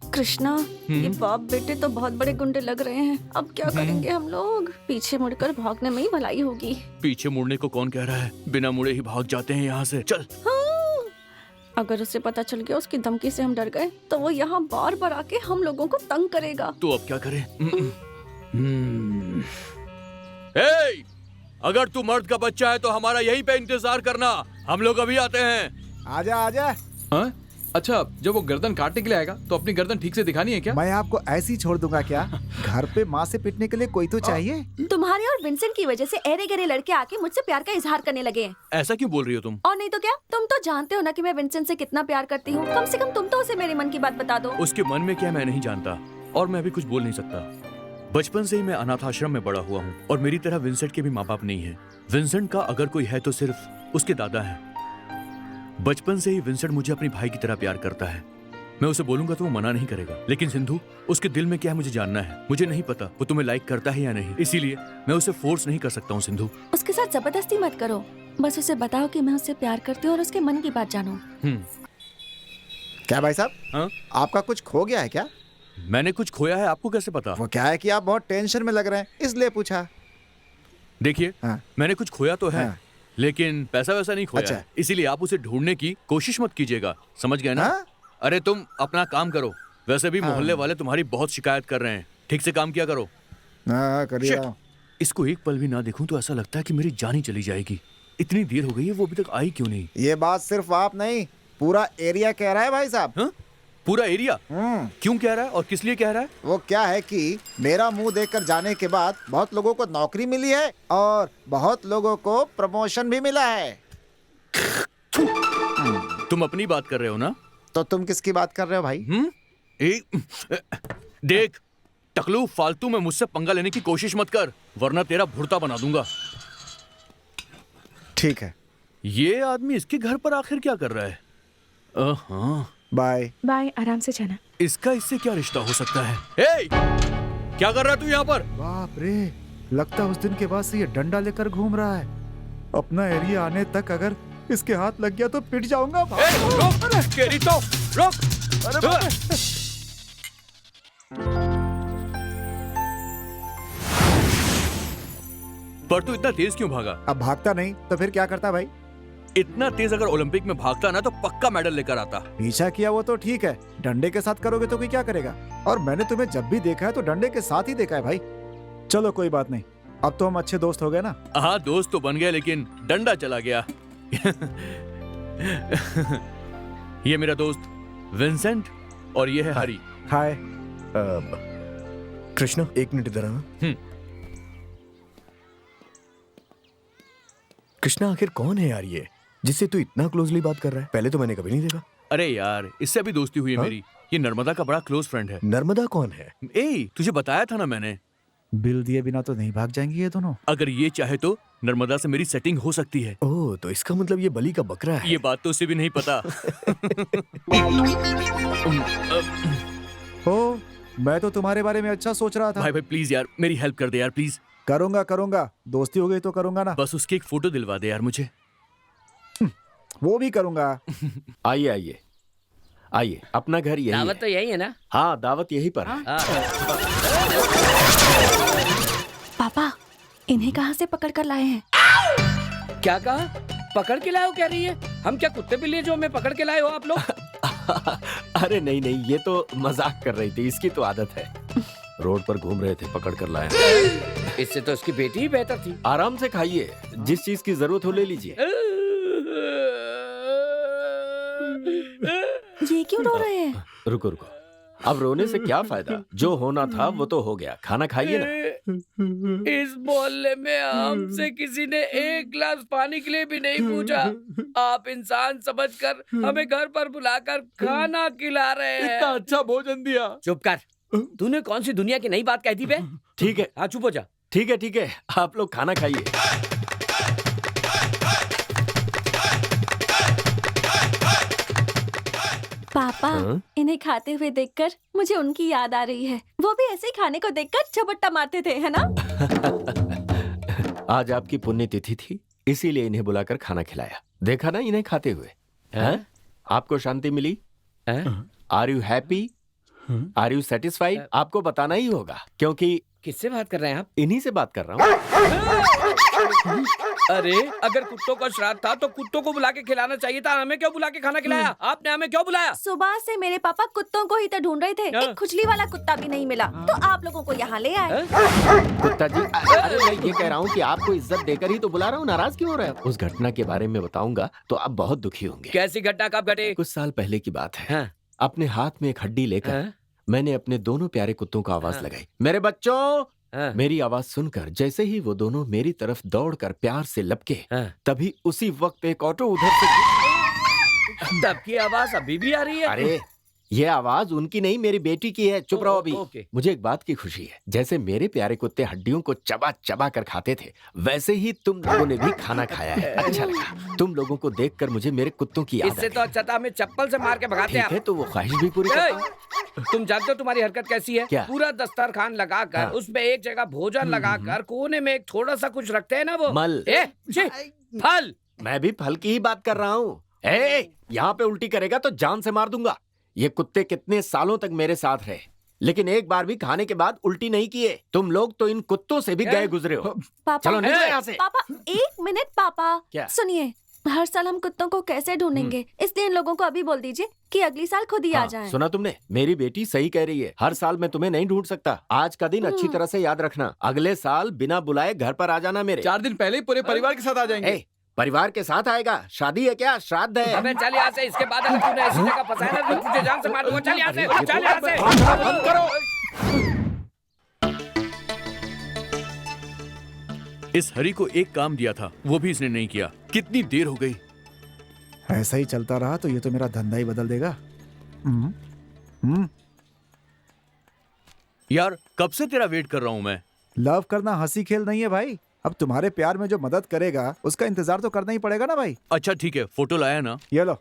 कृष्णा, ये बाप बेटे तो बहुत बड़े गुंडे लग रहे हैं। अब क्या करेंगे हम लोग? पीछे मुड़कर भागने में ही भलाई होगी। पीछे मुड़ने को कौन कह रहा है? बिना मुड़े ही भाग जाते हैं यहाँ से। चल। हाँ, अगर उसे पता चल गया उसकी धमकी से हम डर गए तो वो यहाँ बार बार आके हम लोगों को तंग करेगा। तो अब क्या करें? ए, अगर तू मर्द का बच्चा है तो हमारा यहीं पे इंतजार करना, हम लोग अभी आते हैं। आजा आजा। हाँ? अच्छा, जब वो गर्दन काटने के लिए आएगा तो अपनी गर्दन ठीक से दिखानी है क्या? मैं आपको ऐसे ही छोड़ दूंगा क्या? घर पे माँ से पिटने के लिए कोई तो चाहिए। तुम्हारे और विंसेंट की वजह से एरे गहरे लड़के आके मुझसे प्यार का इजहार करने लगे हैं। ऐसा क्यों बोल रही हो तुम? और नहीं तो क्या, तुम तो जानते हो ना कि मैं विंसेंट से कितना प्यार करती हूँ। कम से कम तुम तो उसे मेरे मन की बात बता दो। उसके मन में क्या मैं नहीं जानता, और मैं अभी कुछ बोल नहीं सकता। बचपन से ही मैं अनाथ आश्रम में बड़ा हुआ हूँ और मेरी तरह विंसेंट के भी माँ बाप नहीं है। विंसेंट का अगर कोई है तो सिर्फ उसके दादा है। बचपन से ही विंसेंट मुझे अपनी भाई की तरह प्यार करता है। मैं उसे बोलूंगा तो वो मना नहीं करेगा, लेकिन सिंधु, उसके दिल में क्या है मुझे जानना है। मुझे नहीं पता वो तुम्हें लाइक करता है या नहीं, इसीलिए मैं उसे फोर्स नहीं कर सकता हूँ। सिंधु, उसके साथ जबरदस्ती मत करो, बस उसे बताओ कि मैं उससे प्यार करती हूँ और उसके मन की बात जानो। क्या भाई साहब? हाँ? आपका कुछ खो गया है क्या? मैंने कुछ खोया है, आपको कैसे पता? वो क्या है कि आप बहुत टेंशन में लग रहे हैं, इसलिए पूछा। देखिए, मैंने कुछ खोया तो है, लेकिन पैसा वैसा नहीं खोया। अच्छा। इसीलिए आप उसे ढूंढने की कोशिश मत कीजिएगा, समझ गए ना? अरे तुम अपना काम करो, वैसे भी मोहल्ले वाले तुम्हारी बहुत शिकायत कर रहे हैं। ठीक से काम किया करो। करिए। इसको एक पल भी ना देखूं तो ऐसा लगता है कि मेरी जान ही चली जाएगी। इतनी देर हो गई है, वो अभी तक आई क्यों नहीं? ये बात सिर्फ आप नहीं, पूरा एरिया कह रहा है भाई साहब। हाँ? पूरा एरिया? क्यों कह रहा है और किस लिए कह रहा है? वो क्या है कि मेरा मुंह देखकर जाने के बाद बहुत लोगों को नौकरी मिली है और बहुत लोगों को प्रमोशन भी मिला है। तुम अपनी बात कर रहे हो ना? तो तुम किसकी बात कर रहे हो भाई? देख टकलू, फालतू में मुझसे पंगा लेने की कोशिश मत कर, वरना तेरा भुर्ता बना दूंगा। ठीक है। ये आदमी इसके घर पर आखिर क्या कर रहा है? हाँ। बाय बाय, आराम से जाना। इसका इससे क्या रिश्ता हो सकता है? ए, क्या कर रहा है तू यहाँ पर? बाप रे, लगता उस दिन के बाद से ये डंडा लेकर घूम रहा है। अपना एरिया आने तक अगर इसके हाथ लग गया तो पिट जाऊंगा। रुक, केरी तो रुक। पर तू इतना तेज क्यों भागा? अब भागता नहीं तो फिर क्या करता भाई? इतना तेज अगर ओलंपिक में भागता ना तो पक्का मेडल लेकर आता। पीछा किया वो तो ठीक है, डंडे के साथ करोगे तो कोई क्या करेगा? और मैंने तुम्हें जब भी देखा है तो डंडे के साथ ही देखा है भाई। चलो कोई बात नहीं, अब तो हम अच्छे दोस्त हो गए ना। हाँ, दोस्त तो बन गए, लेकिन डंडा चला गया। ये मेरा दोस्त विंसेंट और ये है हरी। हाय। कृष्णा, एक मिनट इधर आना। कृष्णा, आखिर कौन है यार ये जिससे तू इतना क्लोजली बात कर रहा है? पहले तो मैंने कभी नहीं देखा। अरे यार, इससे अभी दोस्ती हुई है मेरी। ये नर्मदा का बड़ा क्लोज फ्रेंड है। नर्मदा कौन है? ए, तुझे बताया था ना मैंने। बिल दिए बिना तो नहीं भाग जाएंगे ये दोनों। अगर ये चाहे तो नर्मदा से मेरी सेटिंग हो सकती है। ओह, तो इसका मतलब ये बलि का बकरा है। ये बात तो उसे भी नहीं पता। ओ, मैं तो तुम्हारे बारे में अच्छा सोच रहा था। भाई प्लीज यार, मेरी हेल्प कर दे यार, प्लीज। करूंगा, दोस्ती हो गई तो करूंगा ना। बस उसकी एक फोटो दिलवा दे यार मुझे। वो भी करूंगा। आइए आइए आइए, अपना घर यही दावत है। तो यही है ना? हाँ, दावत यही पर है। पापा, इन्हें कहाँ से पकड़ कर लाए हैं? क्या कहा? पकड़ के लाए हो कह रही है? हम क्या कुत्ते बिल्ली जो हमें पकड़ के लाए हो आप लोग? अरे नहीं नहीं, ये तो मजाक कर रही थी, इसकी तो आदत है। रोड पर घूम रहे थे, पकड़ कर लाया। इससे तो उसकी बेटी ही बेहतर थी। आराम से खाइए, जिस चीज की जरूरत हो ले लीजिए। ये क्यों रो रहे हैं? रुको रुको, अब रोने से क्या फायदा? जो होना था वो तो हो गया, खाना खाइए ना। इस मोहल्ले में हमसे किसी ने एक गिलास पानी के लिए भी नहीं पूछा। आप इंसान समझकर हमें घर पर बुलाकर खाना खिला रहे हैं। इतना अच्छा भोजन दिया। चुप कर, तूने कौन सी दुनिया की नई बात कह दी बे? ठीक है, हाँ चुप हो जा। ठीक है, आप लोग खाना खाइए। पापा, इन्हें खाते हुए देखकर मुझे उनकी याद आ रही है। वो भी ऐसे ही खाने को देखकर झपट्टा मारते थे, है ना? आज आपकी पुण्यतिथि थी, इसीलिए इन्हें बुलाकर खाना खिलाया। देखा ना इन्हें खाते हुए। हैं? आपको शांति मिली? Are you happy? Are you satisfied? आपको बताना ही होगा, क्योंकि किससे बात कर रहे हैं आप? इन्हीं से बात कर रहा हूँ। अरे अगर कुत्तों का श्राद्ध था तो कुत्तों को बुला के खिलाना चाहिए था। हमें क्यों बुला के खाना खिलाया? आपने हमें क्यों बुलाया? सुबह से मेरे पापा कुत्तों को ही तो ढूंढ रहे थे। एक खुजली वाला कुत्ता भी नहीं मिला, तो आप लोगों को यहाँ ले आए। कुत्ता जी, अरे मैं ये कह रहा हूँ कि आपको इज्जत देकर ही तो बुला रहा हूँ, नाराज क्यों हो रहे हैं? उस घटना के बारे में बताऊंगा तो आप बहुत दुखी होंगे। कैसी घटना, कब घटे? कुछ साल पहले की बात है। अपने हाथ में एक हड्डी लेकर मैंने अपने दोनों प्यारे कुत्तों को आवाज लगाई, मेरे बच्चों। मेरी आवाज सुनकर जैसे ही वो दोनों मेरी तरफ दौड़कर प्यार से लपके, तभी उसी वक्त एक ऑटो उधर से। तब की आवाज अभी भी आ रही है? अरे ये आवाज उनकी नहीं, मेरी बेटी की है। चुप रहो अभी। मुझे एक बात की खुशी है, जैसे मेरे प्यारे कुत्ते हड्डियों को चबा चबा कर खाते थे, वैसे ही तुम लोगों ने भी खाना खाया है। अच्छा लगा तुम लोगों को देखकर, मुझे मेरे कुत्तों की याद इससे तो अच्छा था हमें चप्पल से मार के भगाते हैं। तो वो ख्वाहिश भी पूरी करता हूं। तुम जानते हो तुम्हारी हरकत कैसी है? क्या? पूरा दस्तरखान लगाकर उसमें एक जगह भोजन लगाकर कोने में एक थोड़ा सा कुछ रखते हैं ना, वो मल। फल। मैं भी फल की ही बात कर रहा हूँ। यहाँ पे उल्टी करेगा तो जान से मार दूंगा। ये कुत्ते कितने सालों तक मेरे साथ रहे, लेकिन एक बार भी खाने के बाद उल्टी नहीं किए। तुम लोग तो इन कुत्तों से भी गए गुजरे हो। पापा, चलो निकलो यहाँ से। पापा एक मिनट पापा, क्या? सुनिए, हर साल हम कुत्तों को कैसे ढूंढेंगे, इसलिए इन लोगों को अभी बोल दीजिए कि अगली साल खुद ही आ जाएं। सुना तुमने? मेरी बेटी सही कह रही है। हर साल मैं तुम्हें नहीं ढूंढ सकता। आज का दिन अच्छी तरह से याद रखना। अगले साल बिना बुलाए घर पर आ जाना मेरे। 4 दिन पहले ही पूरे परिवार के साथ आ जाएंगे। परिवार के साथ आएगा? शादी है क्या? श्राद्ध है? अबे चल यहाँ से। इसके बाद अगर तूने ऐसी जगह फंसाया ना तो तुझे जान से मार दूंगा। चल यहाँ से, चल यहाँ से। बंद करो। इस हरी को एक काम दिया था, वो भी इसने नहीं किया। कितनी देर हो गई। ऐसा ही चलता रहा तो ये तो मेरा धंधा ही बदल देगा। यार कब से तेरा वेट कर रहा हूँ मैं। लव करना हंसी खेल नहीं है भाई। अब तुम्हारे प्यार में जो मदद करेगा उसका इंतजार तो करना ही पड़ेगा ना भाई। अच्छा ठीक है, फोटो लाया ना? ये लो।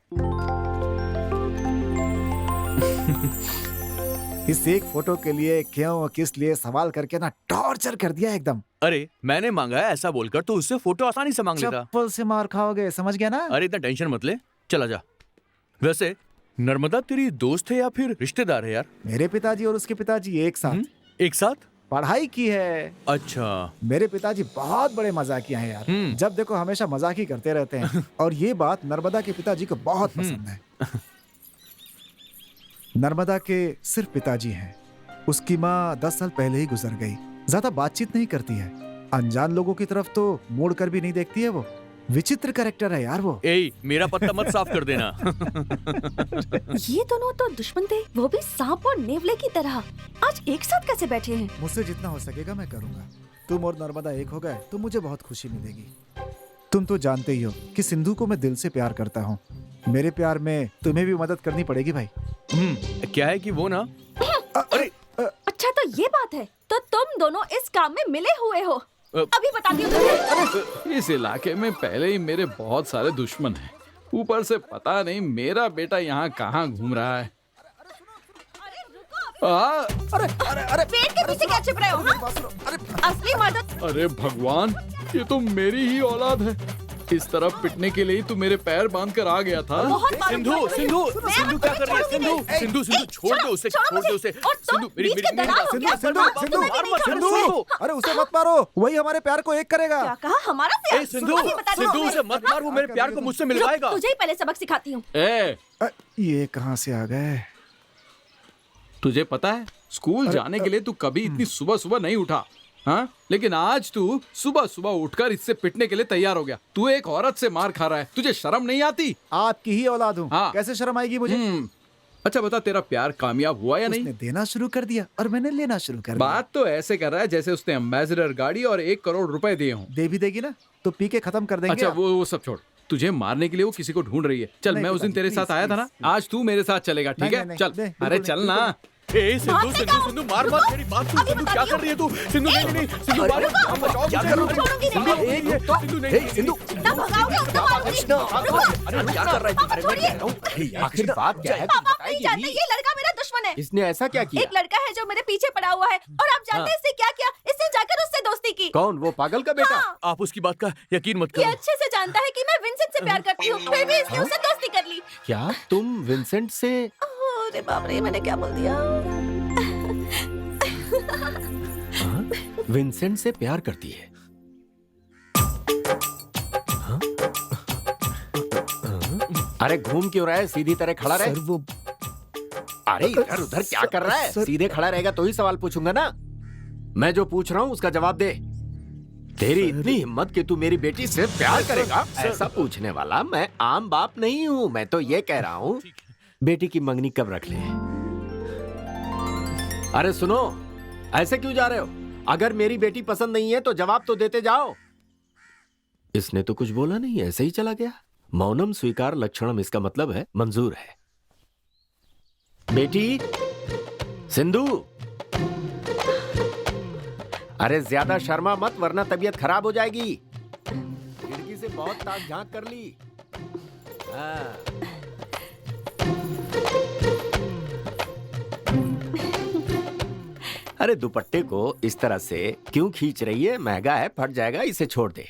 इस एक फोटो के लिए क्यों और किस लिए सवाल करके ना टॉर्चर कर दिया एकदम। अरे मैंने मांगा है ऐसा बोलकर, तो उससे फोटो आसानी से मांग लेता। चप्पल से मार खाओगे, समझ गया ना? अरे इतना टेंशन मत ले, चला जा। वैसे नर्मदा तेरी दोस्त है या फिर रिश्तेदार है यार? मेरे पिताजी और उसके पिताजी एक साथ। एक साथ पढ़ाई की है। अच्छा। मेरे पिताजी बहुत बड़े मजाकिया हैं यार। जब देखो हमेशा मजाक ही करते रहते हैं। और ये बात नर्मदा के पिताजी को बहुत पसंद है। नर्मदा के सिर्फ पिताजी हैं। उसकी माँ 10 साल पहले ही गुजर गई। ज्यादा बातचीत नहीं करती है। अनजान लोगों की तरफ तो मुड़ कर भी नहीं देखती है। वो विचित्र कैरेक्टर है यार वो। मेरा पत्ता मत साफ कर देना। ये दोनों तो दुश्मन थे, वो भी सांप और नेवले की तरह। आज एक साथ कैसे बैठे हैं? मुझसे जितना हो सकेगा मैं करूंगा। तुम और नर्मदा एक हो गए तो मुझे बहुत खुशी मिलेगी। तुम तो जानते ही हो कि सिंधु को मैं दिल से प्यार करता हूँ। मेरे प्यार में तुम्हें भी मदद करनी पड़ेगी भाई। क्या है कि वो ना। अरे अच्छा तो ये बात है, तो तुम दोनों इस काम में मिले हुए हो। अभी बताती हूँ तुम्हें। इस इलाके में पहले ही मेरे बहुत सारे दुश्मन हैं। ऊपर से पता नहीं मेरा बेटा यहाँ कहाँ घूम रहा है। अरे पेड़ के पीछे क्या छिप रहे हो? असली मदद। अरे भगवान, ये तो मेरी ही औलाद है। इस तरफ पिटने के लिए तू मेरे पैर बांध कर आ गया था। सिंधु सिंधु सिंधु क्या कर रही है? सिंधु सिंधु सिंधु छोड़ दो उसे, छोड़ दो उसे। सिंधु मेरी मेरी मेरी बात सिंधु सिंधु सिंधु सिंधु, अरे उसे मत मारो, वही हमारे प्यार को एक करेगा। क्या कहा? हमारा प्यार? सिंधु सिंधु उसे मत मार, वो मेरे प्यार को मुझसे मिलवाएगा। तुझे ही पहले सबक सिखाती हूँ। ये कहाँ से आ गए? तुझे पता है स्कूल जाने के लिए तू कभी इतनी सुबह सुबह नहीं उठा, हाँ? लेकिन आज तू सुबह सुबह उठकर इससे पिटने के लिए तैयार हो गया। तू एक औरत से मार खा रहा है, तुझे शर्म नहीं आती? आपकी ही औलाद हूँ, हाँ। कैसे शर्म आएगी मुझे? अच्छा बता, तेरा प्यार कामयाब हुआ या नहीं? उसने देना शुरू कर दिया और मैंने लेना शुरू कर दिया। बात तो ऐसे कर रहा है जैसे उसने एम्बेसडर गाड़ी और 1 करोड़ रुपए दिए हों। दे भी देगी ना तो पी के खत्म कर देंगे। अच्छा वो सब छोड़, तुझे मारने के लिए वो किसी को ढूंढ रही है। चल, मैं उस दिन तेरे साथ आया था ना, आज तू मेरे साथ चलेगा, ठीक है? चल, अरे चल ना। सिंधु सिंधु सिंधु मार मत, मेरी बात सुन। सिंधु क्या कर रही है तू? सिंधु नहीं नहीं सिंधु मार मत, बचाओ। क्या कर रही है? सिंधु नहीं सिंधु, अरे क्या कर रहा है? अरे मैं कह रहा हूँ आखिर बात क्या है? पापा आप नहीं जानते, ये लड़का मेरा दुश्मन है। इसने ऐसा क्या किया? एक लड़का है जो मेरे पीछे पड़ा हुआ है, और आप जानते हैं इसने क्या किया? इसने जाकर उससे दोस्ती की। कौन? वो पागल का बेटा? आप उसकी बात का यकीन मत ये करो। अच्छे से जानता है कि मैं विंसेंट से प्यार करती हूँ, फिर भी इसने उससे दोस्ती कर ली। क्या तुम विंसेंट से? अरे बाप रे, मैंने क्या बोल दिया? विंसेंट से प्यार करती है? हाँ? अरे घूम क्यों रहा है? सीधी तरह खड़ा रहे। सर वो, अरे इधर उधर क्या कर रहा है? सीधे खड़ा रहेगा तो ही सवाल पूछूंगा ना। मैं जो पूछ रहा हूँ उसका जवाब दे। तेरी इतनी हिम्मत कि तू मेरी बेटी से प्यार करेगा? ऐसा पूछने वाला मैं आम बाप नहीं हूँ। मैं तो ये कह रहा हूँ बेटी की मंगनी कब रख ले। अरे सुनो, ऐसे क्यों जा रहे हो? अगर मेरी बेटी पसंद नहीं है तो जवाब तो देते जाओ। इसने तो कुछ बोला नहीं, ऐसे ही चला गया। मौनम स्वीकार लक्षणम, इसका मतलब है मंजूर है। बेटी सिंधु, अरे ज्यादा शर्मा मत वरना तबीयत खराब हो जाएगी। खिड़की से बहुत ताक झांक कर ली। हाँ। अरे दुपट्टे को इस तरह से क्यों खींच रही है? महंगा है, फट जाएगा, इसे छोड़ दे।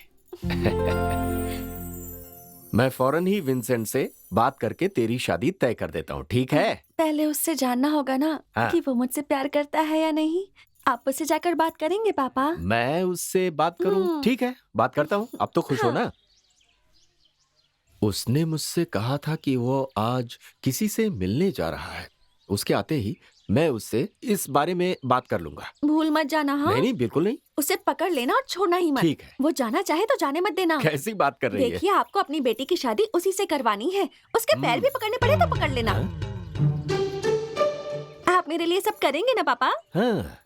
मैं फौरन ही विंसेंट से बात करके तेरी शादी तय कर देता हूँ, ठीक है? पहले उससे जानना होगा ना कि वो मुझसे प्यार करता है या नहीं। आप उससे जाकर बात करेंगे पापा? मैं उससे बात करूं? ठीक है, बात करता हूँ। अब तो खुश हो ना? उसने मुझसे कहा था कि वो आज किसी से मिलने जा रहा है। उसके आते ही मैं उससे इस बारे में बात कर लूंगा। भूल मत जाना। हाँ नहीं नहीं, बिल्कुल नहीं। उसे पकड़ लेना और छोड़ना ही मत। ठीक है। वो जाना चाहे तो जाने मत देना। कैसी बात कर रही है? देखिए, आपको अपनी बेटी की शादी उसी से करवानी है। उसके पैर भी पकड़ने पड़े तो पकड़ लेना। आप मेरे लिए सब करेंगे ना पापा? हाँ।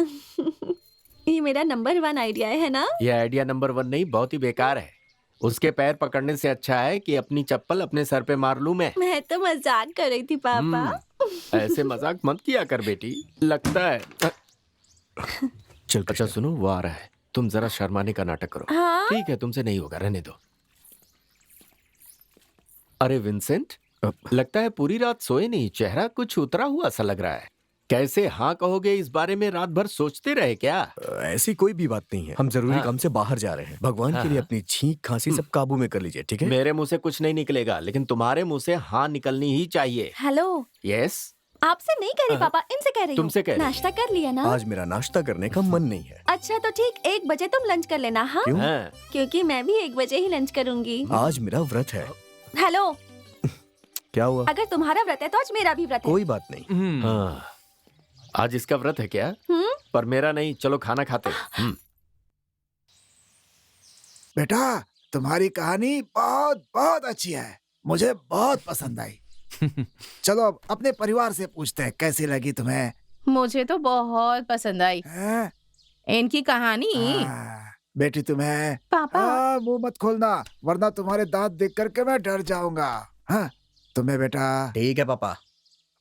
ये मेरा नंबर 1 आइडिया है ना? ये आइडिया नंबर 1 नहीं, बहुत ही बेकार है। उसके पैर पकड़ने से अच्छा है कि अपनी चप्पल अपने सर पे मार लूं मैं। मैं तो मजाक कर रही थी पापा। ऐसे मजाक मत किया कर बेटी, लगता है। चल अच्छा सुनो, वो आ रहा है। तुम जरा शर्माने का नाटक करो। हाँ? ठीक है, तुमसे नहीं होगा, रहने दो। अरे विंसेंट, लगता है पूरी रात सोए नहीं, चेहरा कुछ उतरा हुआ सा लग रहा है। कैसे हाँ कहोगे? इस बारे में रात भर सोचते रहे क्या? ऐसी कोई भी बात नहीं है। हम जरूरी काम से बाहर जा रहे हैं। भगवान के लिए अपनी छींक खांसी सब काबू में कर लीजिए, ठीक है? मेरे मुंह से कुछ नहीं निकलेगा, लेकिन तुम्हारे मुंह से हाँ निकलनी ही चाहिए। हेलो। यस। आपसे नहीं कह रही पापा, इनसे कह रही हूँ। तुमसे कह रही। नाश्ता कर लिया ना? आज मेरा नाश्ता करने का मन नहीं है। अच्छा तो ठीक, 1 बजे तुम लंच कर लेना। हाँ? क्यों? क्योंकि मैं भी 1 बजे ही लंच करूंगी। आज मेरा व्रत है। हेलो, क्या हुआ? अगर तुम्हारा व्रत है तो आज मेरा भी व्रत है। कोई बात नहीं। हाँ, आज इसका व्रत है क्या? पर मेरा नहीं। चलो खाना खाते। बेटा, तुम्हारी कहानी बहुत बहुत अच्छी है, मुझे बहुत पसंद आई। चलो अब अपने परिवार से पूछते हैं कैसी लगी तुम्हें। मुझे तो बहुत पसंद आई इनकी कहानी। बेटी तुम्हें पापा मुंह मत खोलना वरना तुम्हारे दांत देख करके मैं डर जाऊंगा। हाँ, तुम्हें बेटा ठीक है पापा।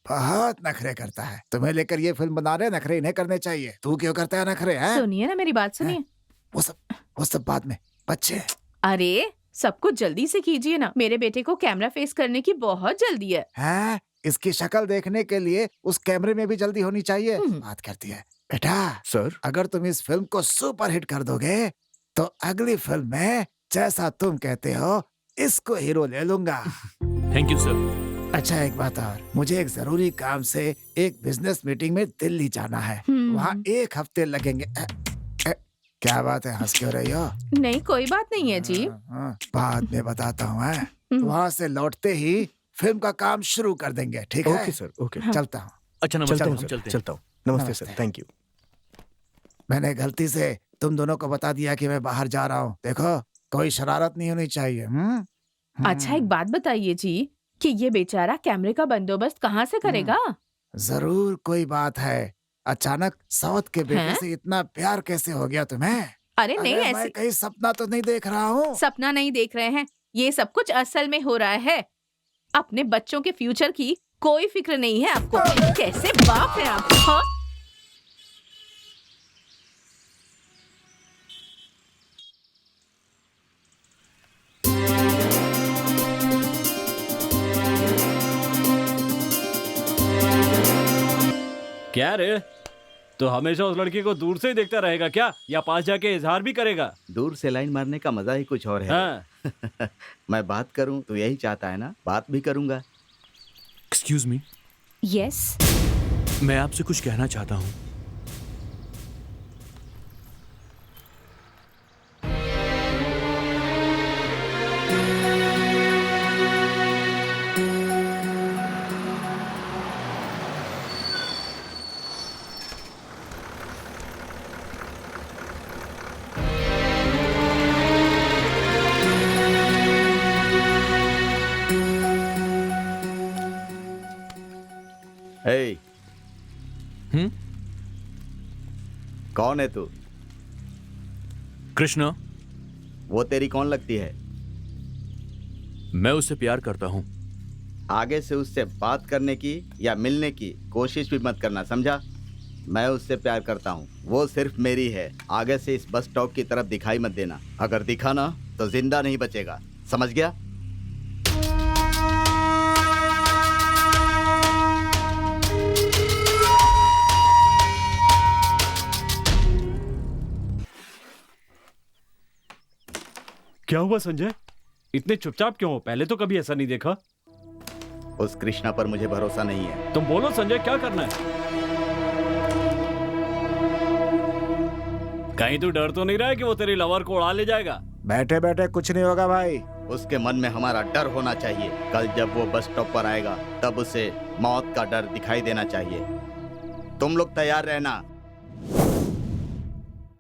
बहुत नखरे करता है। तुम्हें लेकर ये फिल्म बना रहे, नखरे इन्हें करने चाहिए। तू क्यों करता है नखरे? हैं? सुनिए ना, मेरी बात सुनिए। वो सब बाद में, बच्चे। अरे सब कुछ जल्दी से कीजिए ना, मेरे बेटे को कैमरा फेस करने की बहुत जल्दी है। हैं? इसकी शक्ल देखने के लिए उस कैमरे में भी जल्दी होनी चाहिए। बात करती है। बेटा सर, अगर तुम इस फिल्म को सुपर हिट कर दोगे तो अगली फिल्म में जैसा तुम कहते हो इसको हीरो ले लूंगा। Thank you sir. अच्छा एक बात और, मुझे एक जरूरी काम से एक बिजनेस मीटिंग में दिल्ली जाना है। वहाँ 1 हफ्ते लगेंगे। क्या बात है, हंस क्यों रही हो? नहीं कोई बात नहीं है जी। बाद में बताता हूँ। वहाँ से लौटते ही फिल्म का काम शुरू कर देंगे, ठीक है? Okay sir, okay. चलता हूँ। अच्छा चलता नमस्ते, हूँ हम सर, चलते हैं। चलता हूँ। नमस्ते नमस्ते। Sir, thank you. मैंने गलती से तुम दोनों को बता दिया कि मैं बाहर जा रहा हूँ। देखो, कोई शरारत नहीं होनी चाहिए। अच्छा एक बात बताइए जी कि ये बेचारा कैमरे का बंदोबस्त कहाँ से करेगा? जरूर कोई बात है। अचानक साउथ के बेटे हैं? से इतना प्यार कैसे हो गया तुम्हें? अरे नहीं अरे मैं ऐसे कहीं सपना तो नहीं देख रहा हूँ। सपना नहीं देख रहे हैं, ये सब कुछ असल में हो रहा है। अपने बच्चों के फ्यूचर की कोई फिक्र नहीं है आपको। कैसे बाप है आप? हाँ? क्या रे, तो हमेशा उस लड़की को दूर से ही देखता रहेगा क्या, या पास जाके इजहार भी करेगा? दूर से लाइन मारने का मजा ही कुछ और है। हाँ। मैं बात करूं तो यही चाहता है ना, बात भी करूंगा। Excuse me, yes. मैं आपसे कुछ कहना चाहता हूँ। हे, कौन है तू? कृष्णा, वो तेरी कौन लगती है? मैं उससे प्यार करता हूँ। आगे से उससे बात करने की या मिलने की कोशिश भी मत करना, समझा? मैं उससे प्यार करता हूँ, वो सिर्फ मेरी है। आगे से इस बस स्टॉप की तरफ दिखाई मत देना। अगर दिखा ना तो जिंदा नहीं बचेगा, समझ गया? क्या हुआ संजय, इतने चुपचाप क्यों हो? पहले तो कभी ऐसा नहीं देखा। उस कृष्णा पर मुझे भरोसा नहीं है। तुम बोलो संजय, क्या करना है? कहीं तू डर तो नहीं रहा है कि वो तेरी लवर को उड़ा ले जाएगा? बैठे बैठे कुछ नहीं होगा भाई। उसके मन में हमारा डर होना चाहिए। कल जब वो बस स्टॉप पर आएगा तब उसे मौत का डर दिखाई देना चाहिए। तुम लोग तैयार रहना।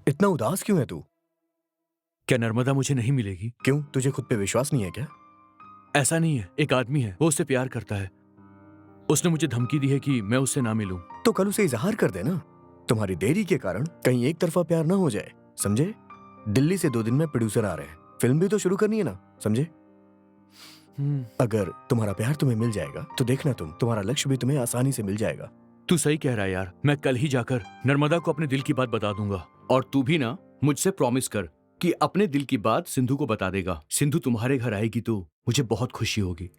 इतना उदास क्यों है तू? क्या नर्मदा मुझे नहीं मिलेगी? क्यों, तुझे खुद पे विश्वास नहीं है क्या? ऐसा नहीं है, एक आदमी है, वो उससे प्यार करता है। उसने मुझे धमकी दी है कि मैं उससे ना मिलूं। तो कल उसे इजहार कर देना। तुम्हारी देरी के कारण कहीं एक तरफा प्यार ना हो जाए, समझे? दिल्ली से 2 दिन में प्रोड्यूसर आ रहे हैं, फिल्म भी तो शुरू करनी है ना, समझे? अगर तुम्हारा प्यार तुम्हें मिल जाएगा तो देखना, तुम्हारा लक्ष्य भी तुम्हें आसानी से मिल जाएगा। तू सही कह रहा है यार, मैं कल ही जाकर नर्मदा को अपने दिल की बात बता दूंगा। और तू भी ना मुझसे प्रॉमिस कर कि अपने दिल की बात सिंधु को बता देगा। सिंधु तुम्हारे घर आएगी तो मुझे बहुत खुशी होगी।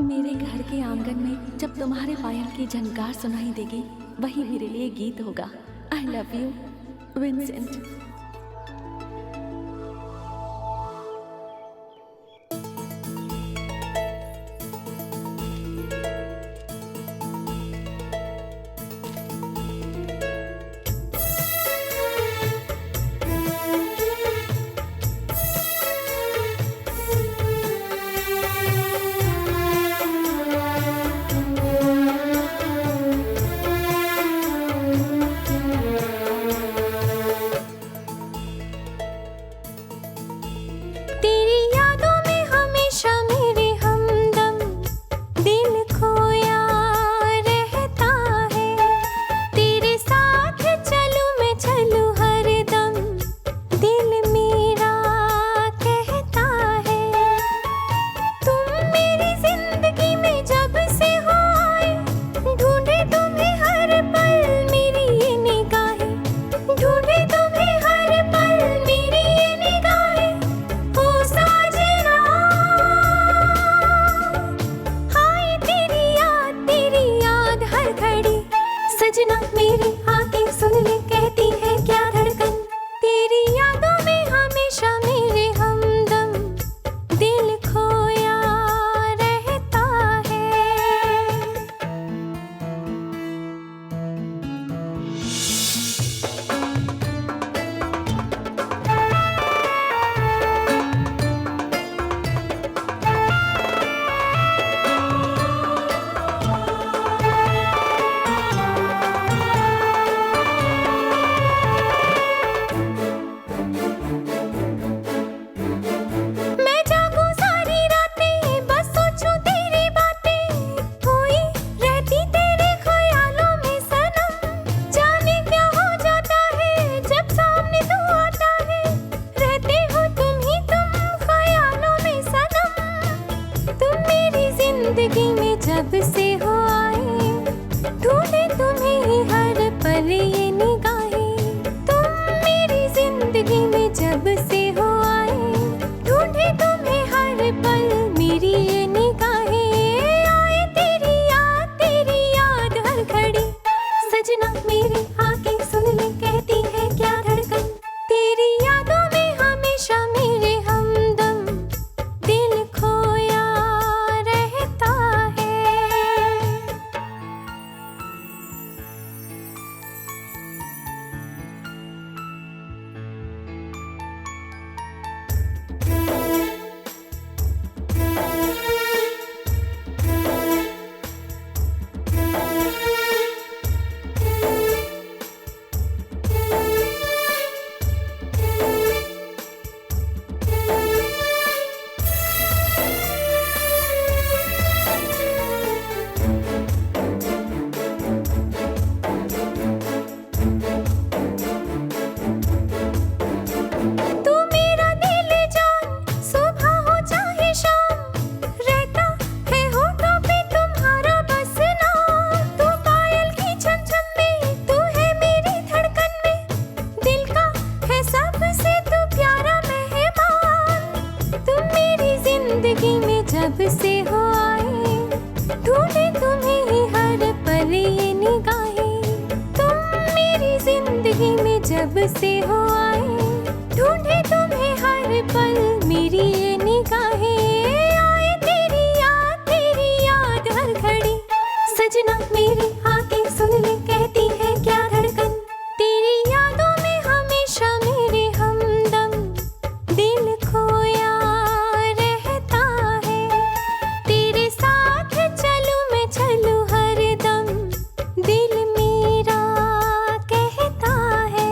मेरे घर के आंगन में जब तुम्हारे पायल की झनकार सुनाई देगी, वही मेरे लिए गीत होगा। I love you Vincent. सजना मेरी आके सुन ले, कहती है क्या धड़कन, तेरी यादों में हमेशा मेरे हमदम, दिल खोया रहता है। मैं जागूं सारी रातें, बस सोचूं तेरी बातें, खोई रहती तेरे ख्यालों में सनम, जाने क्या हो जाता है जब सामने तू आता है, रहते हो तुम ही तुम ख्यालों में सनम, तुम मेरी जिंदगी में जब से हो आए, ढूंढे तुम्हें ही हर पल ये निगाहें, तुम मेरी जिंदगी में जब से हो आए, ढूंढे तुम्हें हर पल मेरी ये निगाहें, आए तेरी याद हर घड़ी, सजना मेरी आके सुन ले, कहती है क्या धड़कन, तेरी यादों में हमेशा मेरे हमदम, दिल खोया रहता है। तू मेरा दिल जान, सुबह हो चाहे शाम, रहता है होठों पे तुम्हारा बस नाम, तू पायल की छन छन में, तू है मेरी धड़कन में, दिल का है सबसे तू प्यारा मेहमान, तुम मेरी जिंदगी में जब से हो आए, ढूंढे तुम्हें ही हर पल ये निगाहें, तुम मेरी जिंदगी में जब से हो आए, ढूंढे तुम्हें हर पल मेरी ये निगाहें, आए तेरी याद हर घड़ी, सजना मेरी आके सुन ले, कहती है क्या धड़कन, तेरी यादों में हमेशा मेरे हमदम, दिल खोया रहता है, तेरे साथ चलूं मैं चलूं हरदम, दिल मेरा कहता है।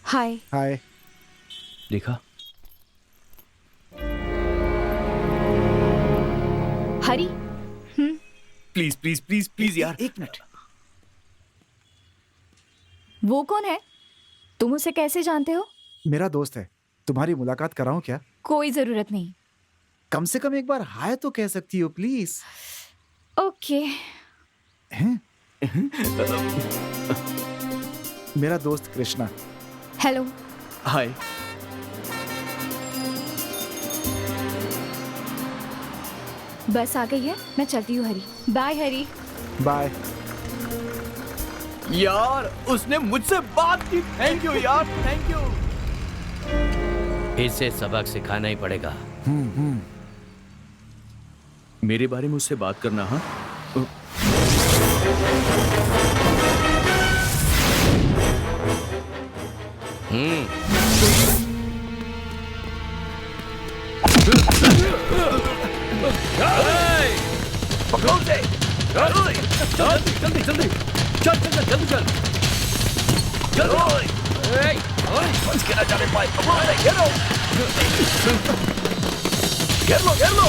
हाय। हाय। देखा? हरी। प्लीज प्लीज प्लीज प्लीज यार, एक मिनट। वो कौन है? तुम उसे कैसे जानते हो? मेरा दोस्त है, तुम्हारी मुलाकात कराऊं क्या? कोई जरूरत नहीं। कम से कम एक बार हाय तो कह सकती हो प्लीज। ओके। हैं? मेरा दोस्त कृष्णा। हेलो। हाय। बस आ गई है, मैं चलती हूँ हरी। बाय हरी। बाय। यार उसने मुझसे बात की, थैंक यू यार, थैंक यू। इसे सबक सिखाना ही पड़ेगा। मेरे बारे में उससे बात करना, हाँ? पकड़ो उसे। जल्दी जल्दी चल चल चल जल्दी चल चलो। बच के ना जाने पाए। पकड़ो उसे, घेर लो घेर लो।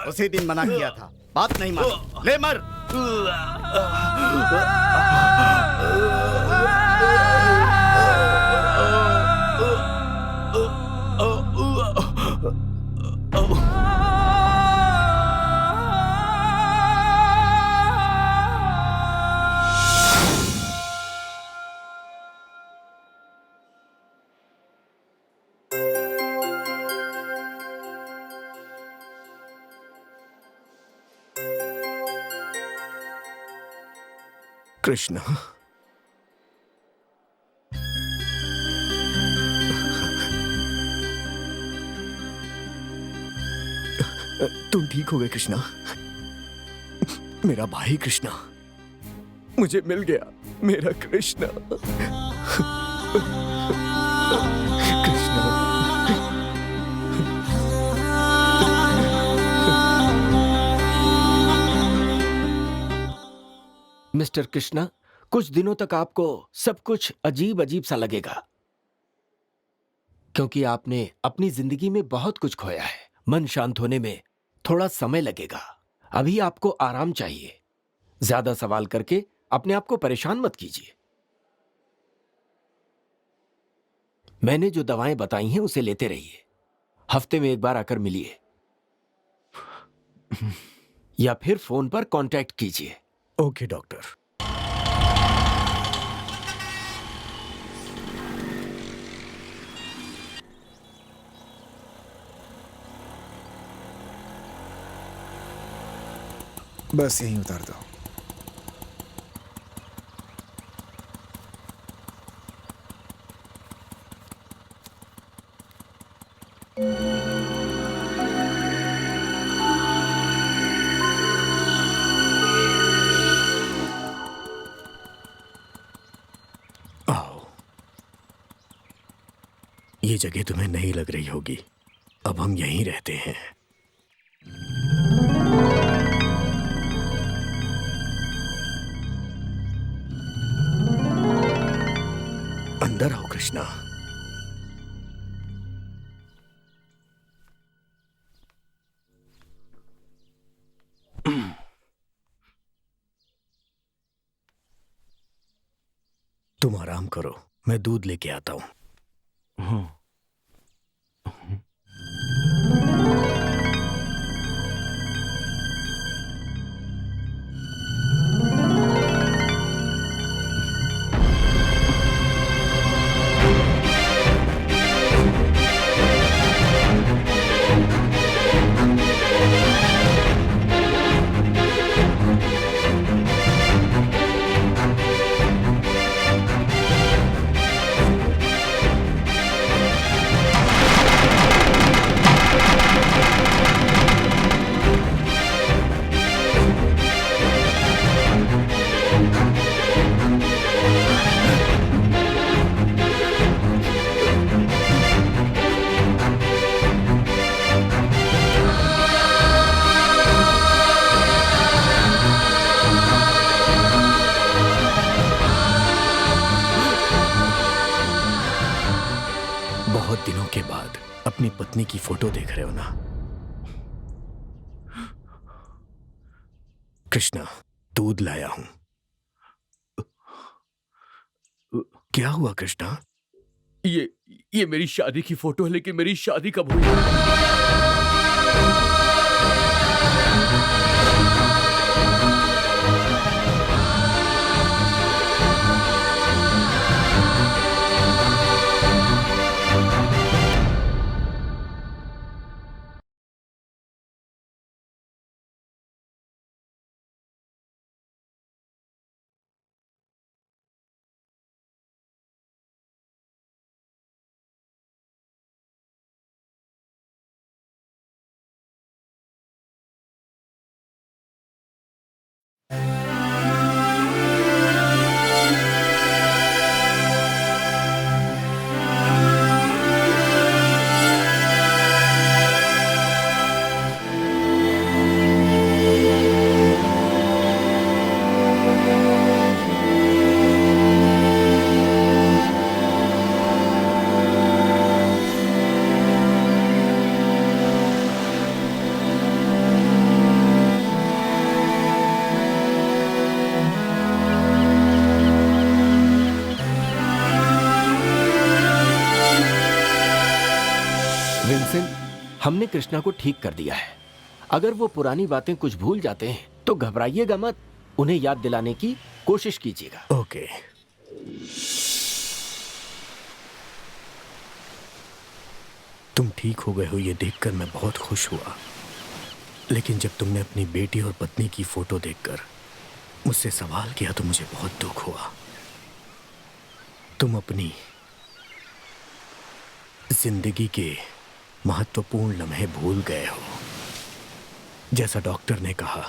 उसी दिन मना किया था, बात नहीं मानी। ले मर। कृष्णा, तुम ठीक हो गए कृष्णा? मेरा भाई कृष्णा मुझे मिल गया, मेरा कृष्णा। कृष्णा, मिस्टर कृष्णा, कुछ दिनों तक आपको सब कुछ अजीब अजीब सा लगेगा, क्योंकि आपने अपनी जिंदगी में बहुत कुछ खोया है। मन शांत होने में थोड़ा समय लगेगा। अभी आपको आराम चाहिए। ज्यादा सवाल करके अपने आप को परेशान मत कीजिए। मैंने जो दवाएं बताई हैं उसे लेते रहिए। हफ्ते में एक बार आकर मिलिए या फिर फोन पर कांटेक्ट कीजिए। Okay doctor. बस यहीं उतार दो। आओ, ये जगह तुम्हें नहीं लग रही होगी, अब हम यहीं रहते हैं। अंदर आओ कृष्णा। तुम आराम करो, मैं दूध लेके आता हूं। बहुत दिनों के बाद अपनी पत्नी की फोटो देख रहे हो ना कृष्णा? दूध लाया हूं। क्या हुआ कृष्णा? ये मेरी शादी की फोटो है, लेकिन मेरी शादी कब हुई? विंसेंट, हमने कृष्णा को ठीक कर दिया है। अगर वो पुरानी बातें कुछ भूल जाते हैं तो घबराइएगा मत, उन्हें याद दिलाने की कोशिश कीजिएगा। ओके। तुम ठीक हो गए हो ये देखकर मैं बहुत खुश हुआ, लेकिन जब तुमने अपनी बेटी और पत्नी की फोटो देखकर मुझसे सवाल किया तो मुझे बहुत दुख हुआ। तुम अपनी जिंदगी के महत्वपूर्ण लम्हे भूल गए हो। जैसा डॉक्टर ने कहा,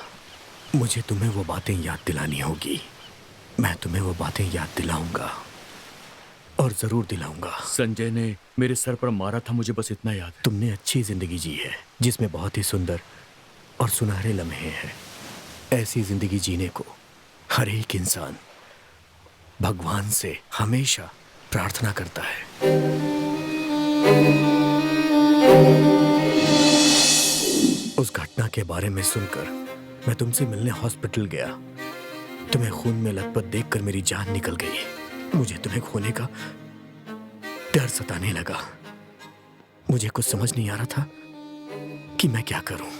मुझे तुम्हें वो बातें याद दिलानी होगी। मैं तुम्हें वो बातें याद दिलाऊंगा और जरूर दिलाऊंगा। संजय ने मेरे सर पर मारा था, मुझे बस इतना याद है। तुमने अच्छी जिंदगी जी है जिसमें बहुत ही सुंदर और सुनहरे लम्हे हैं। ऐसी जिंदगी जीने को हर एक इंसान भगवान से हमेशा प्रार्थना करता है। उस घटना के बारे में सुनकर मैं तुमसे मिलने हॉस्पिटल गया। तुम्हें खून में लथपथ देखकर मेरी जान निकल गई। मुझे तुम्हें खोने का डर सताने लगा। मुझे कुछ समझ नहीं आ रहा था कि मैं क्या करूं।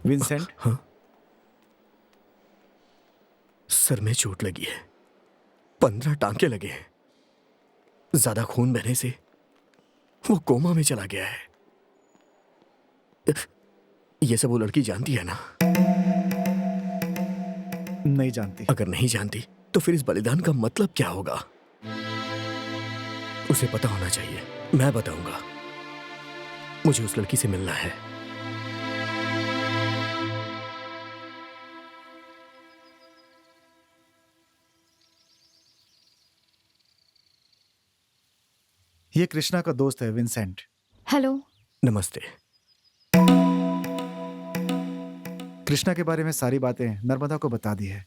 विंसेंट, हाँ? सर में चोट लगी है। 15 टांके लगे हैं। ज्यादा खून बहने से वो कोमा में चला गया है। ये सब वो लड़की जानती है ना? नहीं जानती। अगर नहीं जानती तो फिर इस बलिदान का मतलब क्या होगा? उसे पता होना चाहिए। मैं बताऊंगा। मुझे उस लड़की से मिलना है। ये कृष्णा का दोस्त है विंसेंट। हेलो। नमस्ते। कृष्णा के बारे में सारी बातें नर्मदा को बता दी है।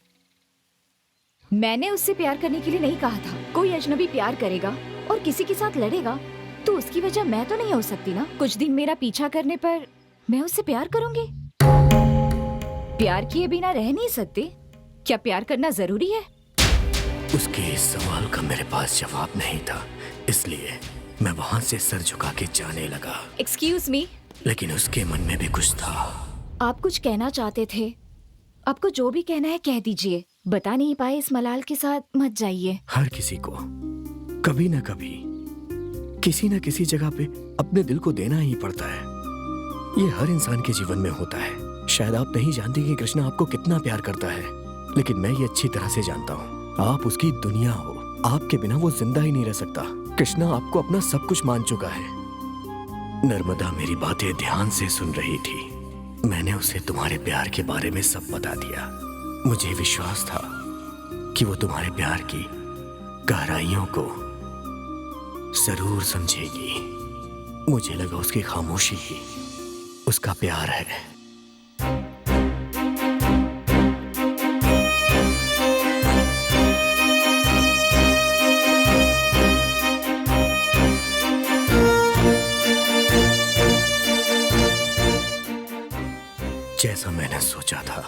मैंने उससे प्यार करने के लिए नहीं कहा था। कोई अजनबी प्यार करेगा और किसी के साथ लड़ेगा तो उसकी वजह मैं तो नहीं हो सकती ना। कुछ दिन मेरा पीछा करने पर मैं उससे प्यार करूंगी? प्यार किए बिना रह नहीं सकते। क्या प्यार करना जरूरी है? उसके इस सवाल का मेरे पास जवाब नहीं था, इसलिए मैं वहां से सर झुका के जाने लगा। Excuse me. लेकिन उसके मन में भी कुछ था। आप कुछ कहना चाहते थे। आपको जो भी कहना है कह दीजिए। बता नहीं पाए इस मलाल के साथ मत जाइए। हर किसी को कभी न कभी किसी न किसी जगह पे अपने दिल को देना ही पड़ता है। ये हर इंसान के जीवन में होता है। शायद आप नहीं जानती कि कृष्णा आपको कितना प्यार करता है, लेकिन मैं ये अच्छी तरह से जानता हूँ। आप उसकी दुनिया हो। आपके बिना वो जिंदा ही नहीं रह सकता। कृष्णा आपको अपना सब कुछ मान चुका है। नर्मदा मेरी बातें ध्यान से सुन रही थी। मैंने उसे तुम्हारे प्यार के बारे में सब बता दिया। मुझे विश्वास था कि वो तुम्हारे प्यार की गहराइयों को जरूर समझेगी। मुझे लगा उसकी खामोशी ही उसका प्यार है। जैसा मैंने सोचा था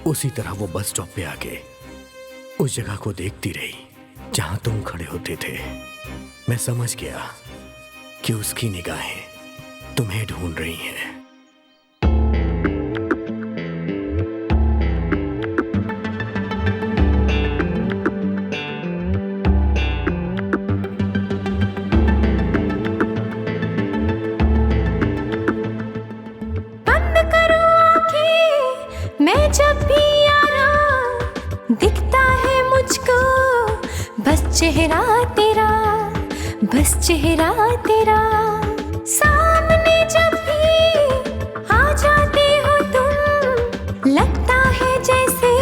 उसी तरह वो बस स्टॉप पे आके उस जगह को देखती रही जहां तुम खड़े होते थे। मैं समझ गया कि उसकी निगाहें तुम्हें ढूंढ रही हैं। बंद करो आंखें, मैं जब भी यारा दिखता है मुझको बस चेहरा तेरा, बस चेहरा तेरा, सामने जब भी आ जाते हो तुम, लगता है जैसे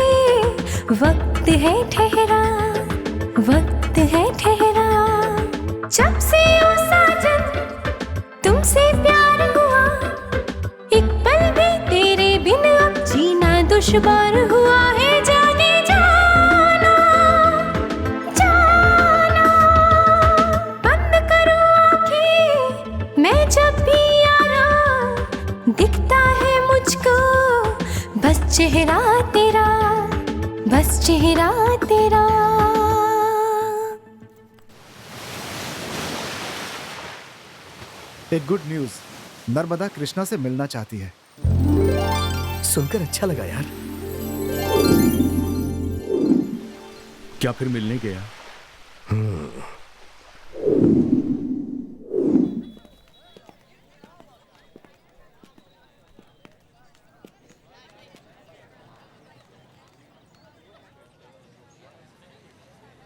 वक्त है ठहरा, वक्त है ठहरा। जब से ओ साजन तुमसे प्यार हुआ, एक पल भी तेरे बिन अब जीना दुश्वार हुआ है। जाने जाना, जाना, बंद करो आंखें, मैं जब भी यारा, दिखता है मुझको बस चेहरा तेरा, बस चेहरा तेरा। एक गुड न्यूज, नर्मदा कृष्णा से मिलना चाहती है। सुनकर अच्छा लगा यार। क्या फिर मिलने गया?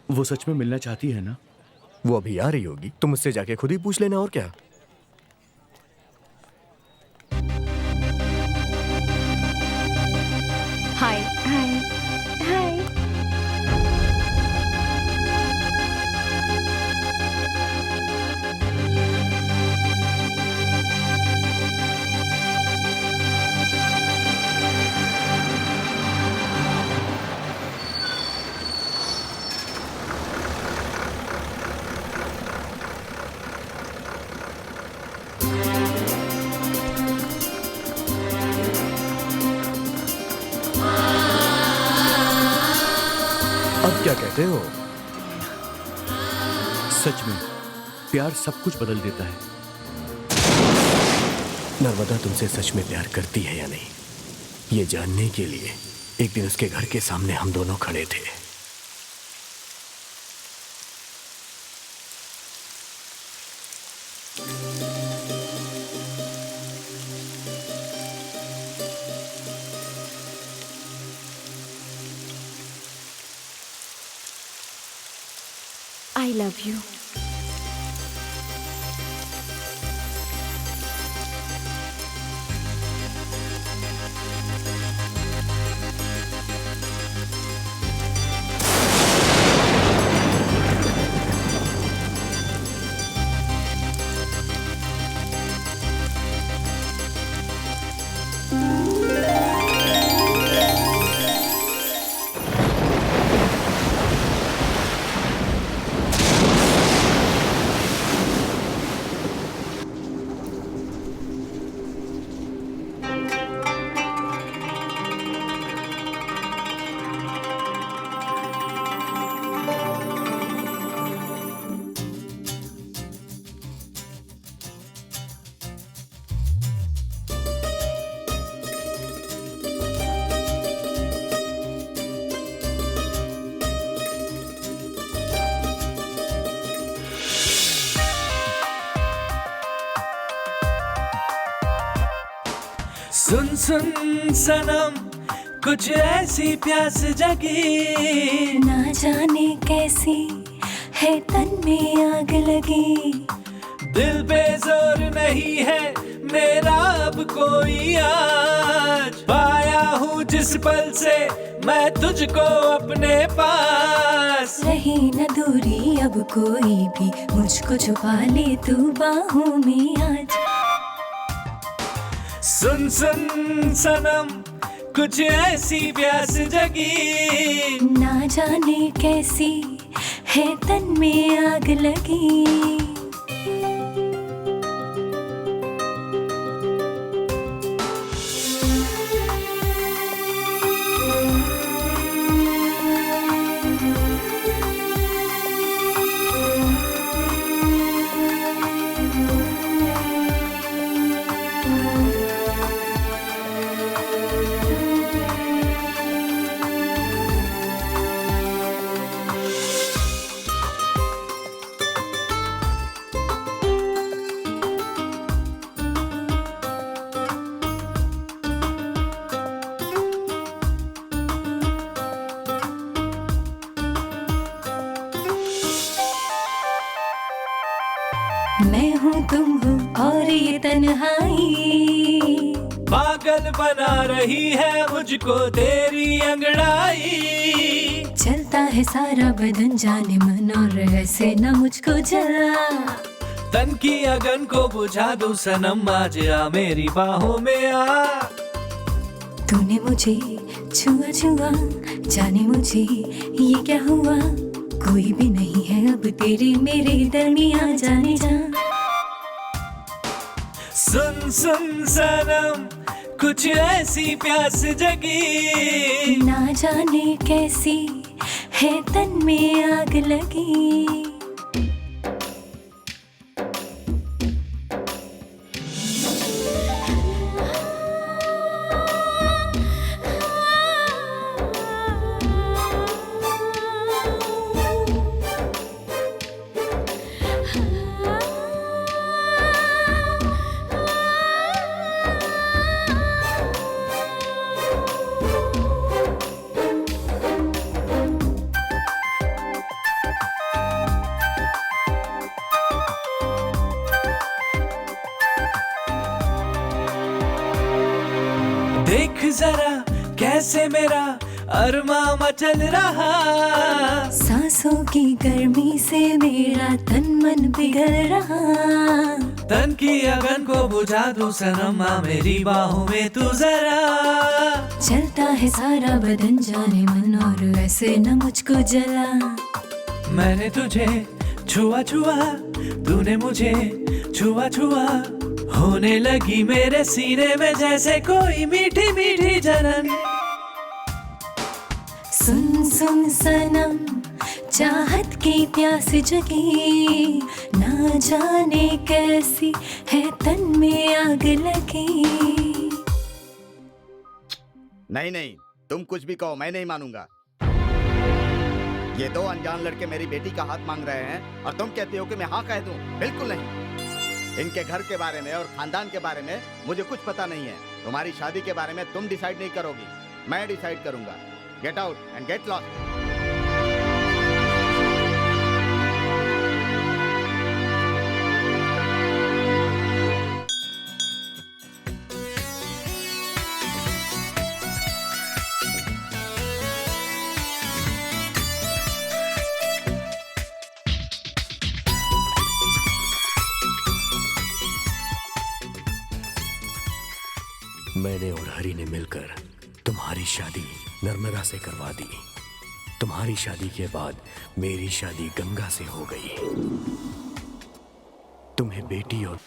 वो सच में मिलना चाहती है ना? वो अभी आ रही होगी, तुम उससे जाके खुद ही पूछ लेना और क्या। हाय हाय हाय। अब क्या कहते हो? सच में प्यार सब कुछ बदल देता है। नर्मदा तुमसे सच में प्यार करती है या नहीं, ये जानने के लिए एक दिन उसके घर के सामने हम दोनों खड़े थे। I love you. सुन सुन सनम, कुछ ऐसी प्यास जगी, ना जाने कैसी है तन में आग लगी। दिल पे जोर नहीं है मेरा अब कोई, आज पाया हूँ जिस पल से मैं तुझको अपने पास। रही न दूरी अब कोई भी, मुझको छुपा ले तू बाहों में आज। सुन सुन सनम, कुछ ऐसी प्यास जगी, ना जाने कैसी है तन में आग लगी। मैं हूँ तुम हो और ये तन्हाई, पागल बना रही है मुझको तेरी अंगड़ाई। चलता है सारा बदन जाने मन और ऐसे न मुझको जला। तन की अगन को बुझा दो सनम, आज आ मेरी बाहों में आ। तूने मुझे छुआ छुआ, जाने मुझे ये क्या हुआ। कोई भी नहीं है अब तेरे मेरे दरमियां, जाने जा। सुन सुन सनम, कुछ ऐसी प्यास जगी, ना जाने कैसी है तन में आग लगी। देख जरा कैसे मेरा अरमा मचल रहा। सांसों की गर्मी से मेरा तन मन पिघल रहा। तन की अगन को बुझा दूं सनम, आ मेरी बाहों में तू जरा। चलता है सारा बदन जाने मन और ऐसे न मुझको जला। मैंने तुझे छुआ छुआ, तूने मुझे छुआ छुआ। होने लगी मेरे सीने में जैसे कोई मीठी मीठी जलन। सुन सुन सनम, चाहत की प्यास जगी, ना जाने कैसी है तन में आग लगी। नहीं नहीं, तुम कुछ भी कहो मैं नहीं मानूंगा। ये दो अनजान लड़के मेरी बेटी का हाथ मांग रहे हैं और तुम कहते हो कि मैं हाँ कह दूं? बिल्कुल नहीं। इनके घर के बारे में और खानदान के बारे में मुझे कुछ पता नहीं है। तुम्हारी शादी के बारे में तुम डिसाइड नहीं करोगी, मैं डिसाइड करूंगा। Get out and get lost. मैंने और हरी ने मिलकर तुम्हारी शादी नर्मदा से करवा दी। तुम्हारी शादी के बाद मेरी शादी गंगा से हो गई। तुम्हें बेटी और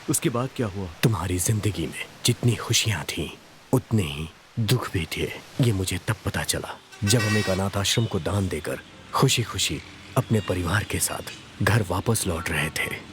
उसके बाद क्या हुआ? तुम्हारी जिंदगी में जितनी खुशियां थीं उतने ही दुख भी थे। ये मुझे तब पता चला जब हम एक अनाथ आश्रम को दान देकर खुशी खुशी अपने परिवार के साथ घर वापस लौट रहे थे।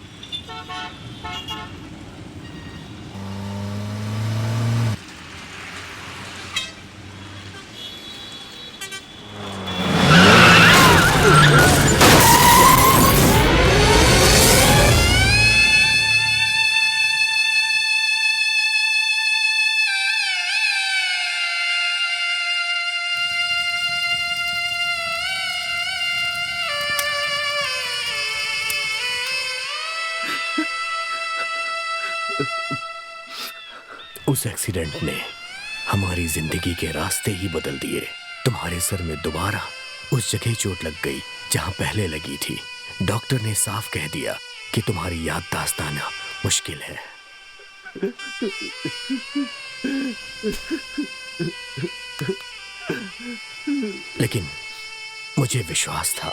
उस एक्सीडेंट ने हमारी जिंदगी के रास्ते ही बदल दिए। तुम्हारे सर में दोबारा उस जगह चोट लग गई जहां पहले लगी थी। डॉक्टर ने साफ कह दिया कि तुम्हारी याददाश्त आना मुश्किल है। लेकिन मुझे विश्वास था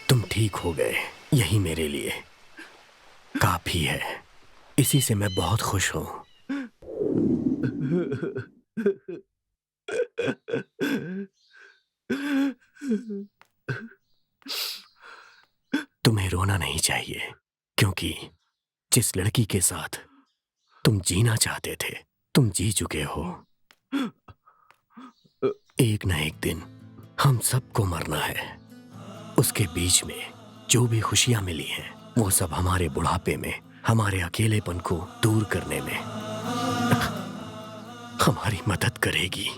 तुम ठीक हो गए। यही मेरे लिए काफी है। इसी से मैं बहुत खुश हूं। तुम्हें रोना नहीं चाहिए, क्योंकि जिस लड़की के साथ तुम जीना चाहते थे तुम जी चुके हो। एक न एक दिन हम सबको मरना है। उसके बीच में जो भी खुशियां मिली हैं वो सब हमारे बुढ़ापे में हमारे अकेलेपन को दूर करने में हमारी मदद करेगी।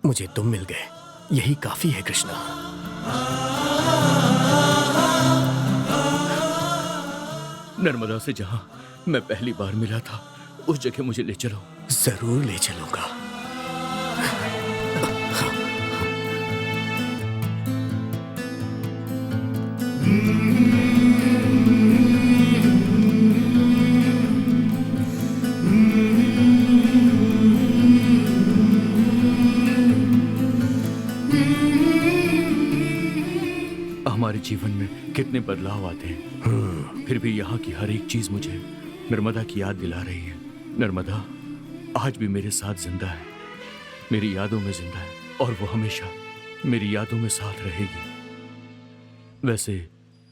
मुझे तुम मिल गए, यही काफी है कृष्णा। नर्मदा से जहां मैं पहली बार मिला था उस जगह मुझे ले चलो। जरूर ले चलूंगा। हमारे जीवन में कितने बदलाव आते हैं, फिर भी यहाँ की हर एक चीज मुझे नर्मदा की याद दिला रही है। नर्मदा आज भी मेरे साथ जिंदा है, मेरी यादों में जिंदा है, और वो हमेशा मेरी यादों में साथ रहेगी। वैसे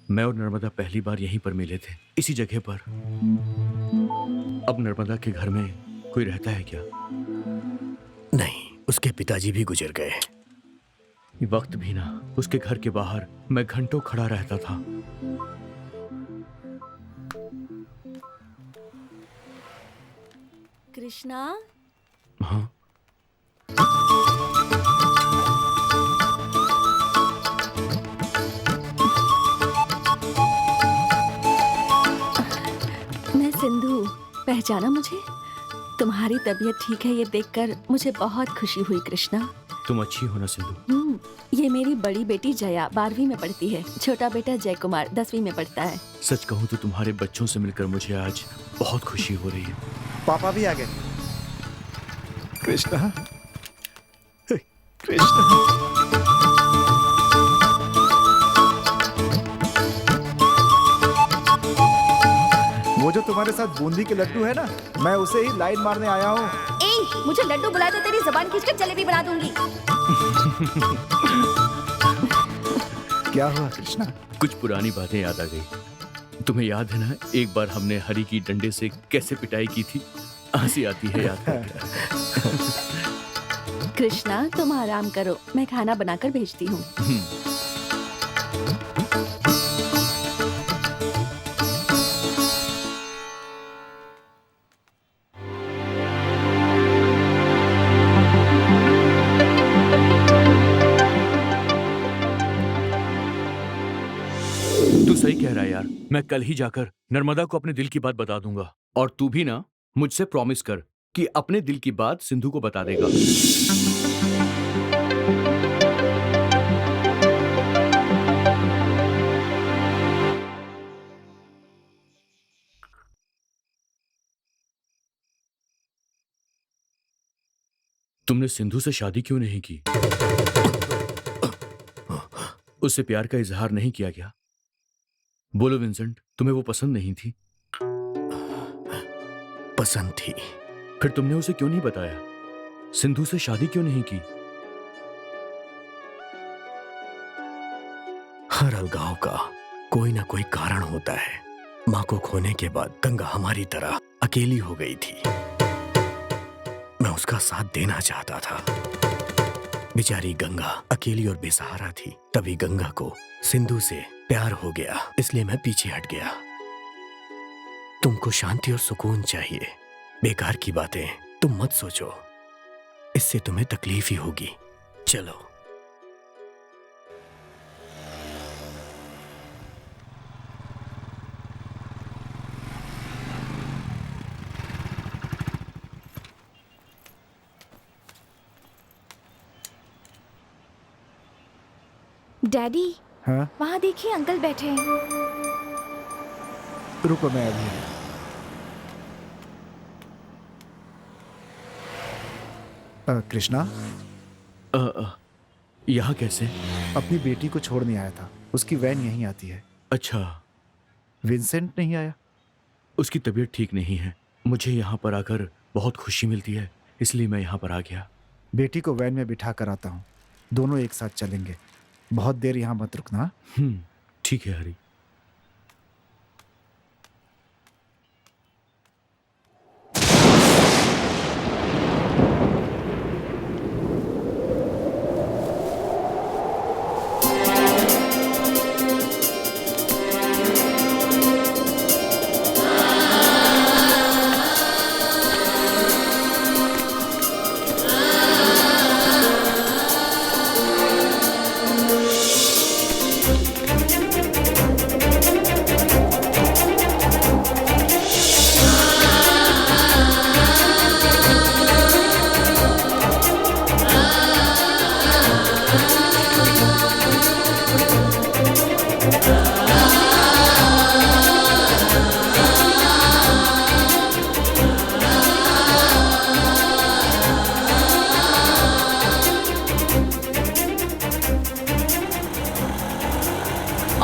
मैं और नर्मदा पहली बार यहीं पर मिले थे, इसी जगह पर। अब नर्मदा के घर में कोई रहता है क्या? नहीं, उसके पिताजी भी गुजर गए। वक्त भी ना, उसके घर के बाहर मैं घंटों खड़ा रहता था। कृष्णा, हाँ, मैं सिंधु, पहचाना मुझे? तुम्हारी तबीयत ठीक है ये देखकर मुझे बहुत खुशी हुई कृष्णा। तुम अच्छी हो ना सिंधु? ये मेरी बड़ी बेटी जया 12वीं में पढ़ती है, छोटा बेटा जय कुमार 10वीं में पढ़ता है। सच कहूँ तो तुम्हारे बच्चों से मिलकर मुझे आज बहुत खुशी हो रही है। पापा भी आ गए। कृष्णा, कृष्णा, वो जो तुम्हारे साथ बूंदी के लड्डू है ना, मैं उसे ही लाइन मारने आया हूँ। ए, मुझे लड्डू बुलाए तो तेरी जबान खींच कर जलेबी बना दूंगी। क्या हुआ कृष्णा? कुछ पुरानी बातें याद आ गई। तुम्हें याद है ना, एक बार हमने हरी की डंडे से कैसे पिटाई की थी? हंसी आती है याद करके। कृष्णा, तुम आराम करो, मैं खाना बनाकर भेजती हूँ। तू सही कह रहा है यार, मैं कल ही जाकर नर्मदा को अपने दिल की बात बता दूंगा। और तू भी ना मुझसे प्रॉमिस कर कि अपने दिल की बात सिंधु को बता देगा। तुमने सिंधु से शादी क्यों नहीं की? उससे प्यार का इजहार नहीं किया क्या? बोलो विंसेंट, तुम्हें वो पसंद नहीं थी? पसंद थी। फिर तुमने उसे क्यों नहीं बताया? सिंधु से शादी क्यों नहीं की? हर अलगाव का कोई ना कोई कारण होता है। माँ को खोने के बाद गंगा हमारी तरह अकेली हो गई थी। मैं उसका साथ देना चाहता था। बेचारी गंगा अकेली और बेसहारा थी। तभी गंगा को सिंधु से प्यार हो गया, इसलिए मैं पीछे हट गया। तुमको शांति और सुकून चाहिए। बेकार की बातें तुम मत सोचो, इससे तुम्हें तकलीफ ही होगी। चलो। डैडी, हाँ? वहाँ देखिए अंकल बैठे हैं। रुको, मैं अभी कृष्णा, यहाँ कैसे? अपनी बेटी को छोड़ने आया था। उसकी वैन यहीं आती है। अच्छा। विंसेंट नहीं आया? उसकी तबीयत ठीक नहीं है। मुझे यहाँ पर आकर बहुत खुशी मिलती है, इसलिए मैं यहाँ पर आ गया। बेटी को वैन में बिठा कर आता हूँ, दोनों एक साथ चलेंगे। बहुत देर यहाँ मत रुकना। ठीक है Hari.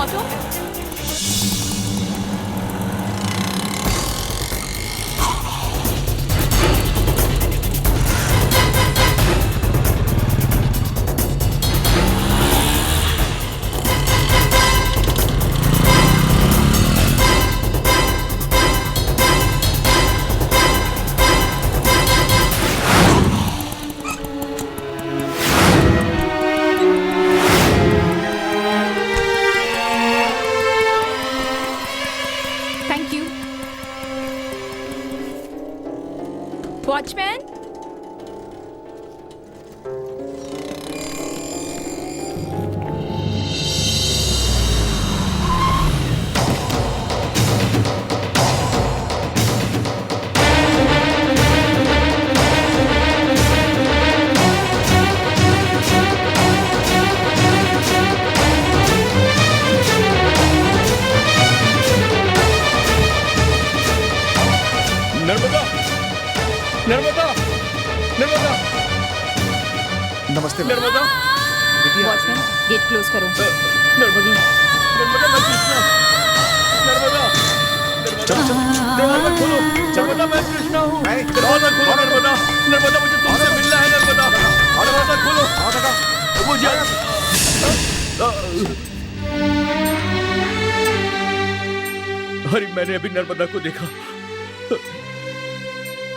Auto. Thank you. Watchman, Narmada, Narmada, Narmada, नमस्ते नर्मदा, वॉचमैन गेट क्लोज करो। नर्मदा, नर्मदा, मैं कृष्णा, नर्मदा, दरवाजा खोलो, नर्मदा, मैं कृष्णा हूँ, दरवाजा खोलो, नर्मदा, नर्मदा, मुझे तुमसे मिलना है, नर्मदा, दरवाजा खोलो, मुझे हरी, मैंने अभी नर्मदा को देखा।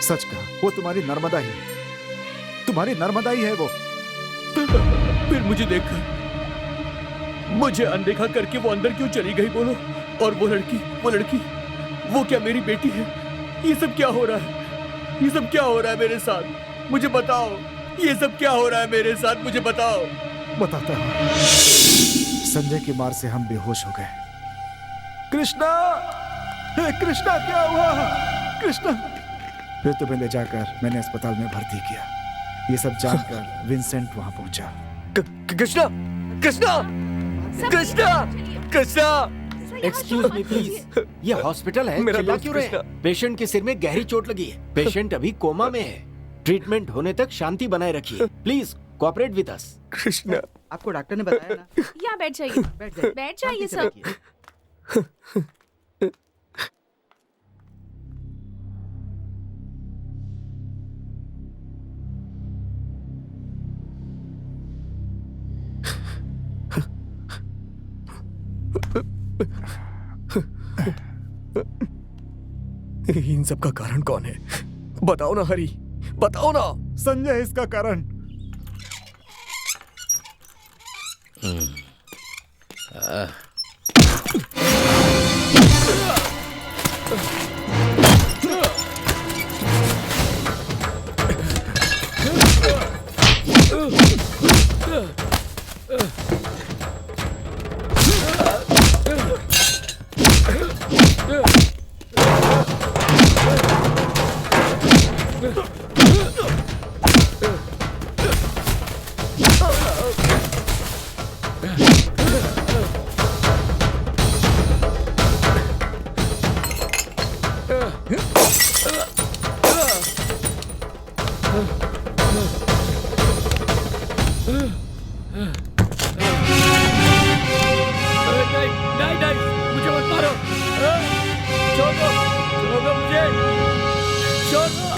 सच कहा, वो तुम्हारी नर्मदा ही, तुम्हारी नर्मदा ही है वो। फिर मुझे देखकर, मुझे अनदेखा करके वो अंदर क्यों चली गई बोलो? और वो लड़की, वो क्या मेरी बेटी है? ये सब क्या हो रहा है? ये सब क्या हो रहा है मेरे साथ? मुझे बताओ, ये सब क्या हो रहा है मेरे साथ? मुझे बताओ। बताता हूँ। संजय की मार से हम बेहोश हो गए। कृष्णा, हे कृष्णा, क्या हुआ? कृष्णा। फिर तुम्हें ले जाकर मैंने अस्पताल में भर्ती किया। ये सब जानकर विंसेंट वहां पहुंचा। Krishna, Krishna, Krishna, Krishna. Excuse me please, ये हॉस्पिटल है, मेरा चिल्ला दोस्त क्यों रहे कृष्णा। हैं? पेशेंट के सिर में गहरी चोट लगी है। पेशेंट अभी कोमा में है। ट्रीटमेंट होने तक शांति बनाए रखिए। Please cooperate with us. Krishna, आपको डॉक्टर ने बताया ना? यहाँ बैठ जाइए, बैठ जाइए सब। इन सब का कारण कौन है? बताओ ना हरी, बताओ ना। संजय इसका कारण। मुझे मत मारो। छोड़ो मुझे, छोड़ो।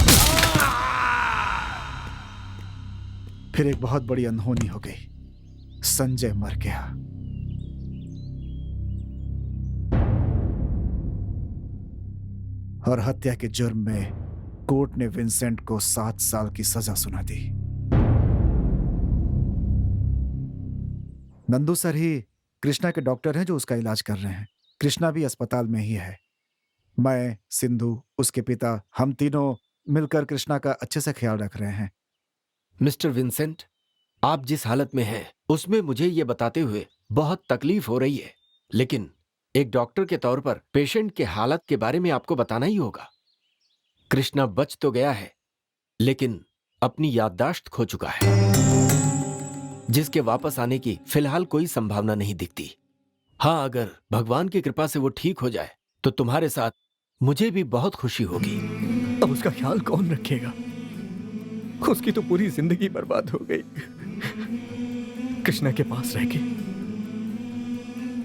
फिर एक बहुत बड़ी अनहोनी हो गई। संजय मर गया। और हत्या के जुर्म में कोर्ट ने विंसेंट को 7 साल की सजा सुना दी। नंदू सर ही कृष्णा के डॉक्टर हैं जो उसका इलाज कर रहे हैं। कृष्णा भी अस्पताल में ही है। मैं, सिंधु, उसके पिता, हम तीनों मिलकर कृष्णा का अच्छे से ख्याल रख रहे हैं। मिस्टर विंसेंट, आप जिस हालत में हैं उसमें मुझे ये बताते हुए बहुत तकलीफ हो रही है, लेकिन एक डॉक्टर के तौर पर पेशेंट के हालत के बारे में आपको बताना ही होगा। कृष्णा बच तो गया है, लेकिन अपनी याददाश्त खो चुका है, जिसके वापस आने की फिलहाल कोई संभावना नहीं दिखती। हाँ, अगर भगवान की कृपा से वो ठीक हो जाए तो तुम्हारे साथ मुझे भी बहुत खुशी होगी। अब उसका ख्याल कौन रखेगा? उसकी तो पूरी जिंदगी बर्बाद हो गई। कृष्णा के पास रह के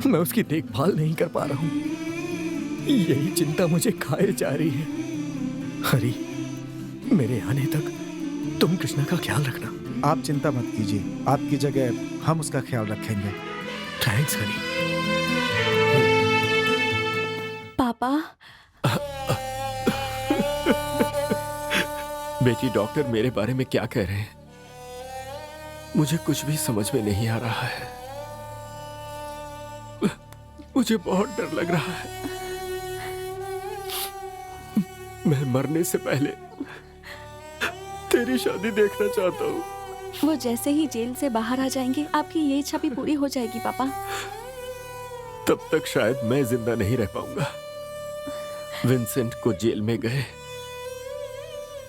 मैं उसकी देखभाल नहीं कर पा रहा हूँ। यही चिंता मुझे खाए जा रही है। हरी, मेरे आने तक तुम कृष्णा का ख्याल रखना। आप चिंता मत कीजिए, आपकी जगह हम उसका ख्याल रखेंगे। थैंक्स हरी। पापा, बेटी, डॉक्टर मेरे बारे में क्या कह रहे हैं? मुझे कुछ भी समझ में नहीं आ रहा है। मुझे बहुत डर लग रहा है। मैं मरने से पहले तेरी शादी देखना चाहता हूँ। वो जैसे ही जेल से बाहर आ जाएंगे आपकी ये इच्छा भी पूरी हो जाएगी पापा। तब तक शायद मैं जिंदा नहीं रह पाऊंगा। विंसेंट को जेल में गए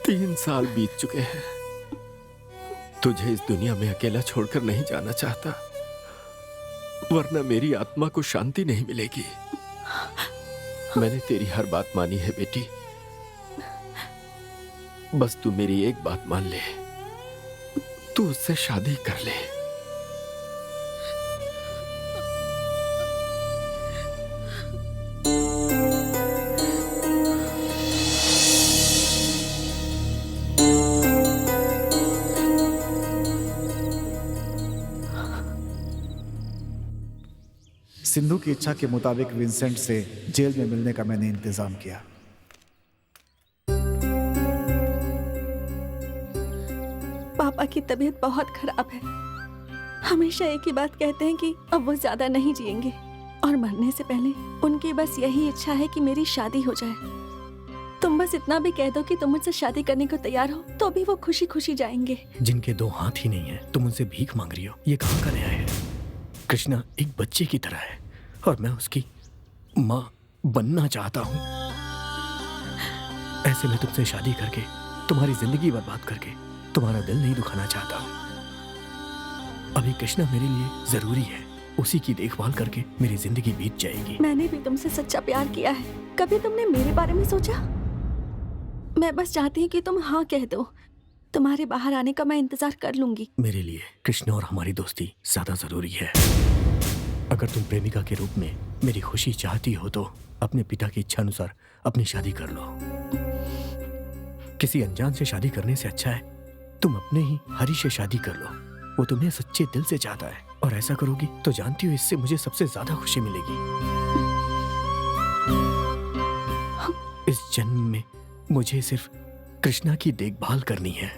3 साल बीत चुके हैं। तुझे इस दुनिया में अकेला छोड़कर नहीं जाना चाहता, वरना मेरी आत्मा को शांति नहीं मिलेगी। मैंने तेरी हर बात मानी है बेटी, बस तू मेरी एक बात मान ले, तू उससे शादी कर ले। सिंधु की इच्छा के मुताबिक विंसेंट से जेल में मिलने का मैंने इंतजाम किया। पापा की तबीयत बहुत खराब है। हमेशा एक ही बात कहते हैं कि अब वो ज्यादा नहीं जिएंगे और मरने से पहले उनकी बस यही इच्छा है कि मेरी शादी हो जाए। तुम बस इतना भी कह दो कि तुम मुझसे शादी करने को तैयार हो तो भी वो खुशी खुशी जाएंगे। जिनके 2 हाथ ही नहीं है तुम उनसे भीख मांग रही हो, ये कहाँ का न्याय है? कृष्णा एक बच्चे की तरह है और मैं उसकी माँ बनना चाहता हूँ। ऐसे में तुमसे शादी करके तुम्हारी जिंदगी बर्बाद करके तुम्हारा दिल नहीं दुखाना चाहता हूँ। अभी कृष्णा मेरे लिए जरूरी है, उसी की देखभाल करके मेरी जिंदगी बीत जाएगी। मैंने भी तुमसे सच्चा प्यार किया है। कभी तुमने मेरे बारे में सोचा? मैं बस चाहती हूँ कि तुम हाँ कह दो। तुम्हारे बाहर आने का मैं इंतजार कर लूंगी। मेरे लिए कृष्णा और हमारी दोस्ती ज्यादा जरूरी है। अगर तुम प्रेमिका के रूप में मेरी खुशी चाहती हो तो अपने पिता की इच्छा अनुसार अपनी शादी कर लो। किसी अनजान से शादी करने से अच्छा है तुम अपने ही हरी से शादी कर लो। वो तुम्हें सच्चे दिल से चाहता है और ऐसा करोगी तो जानती हो इससे मुझे सबसे ज्यादा खुशी मिलेगी। इस जन्म में मुझे सिर्फ कृष्णा की देखभाल करनी है।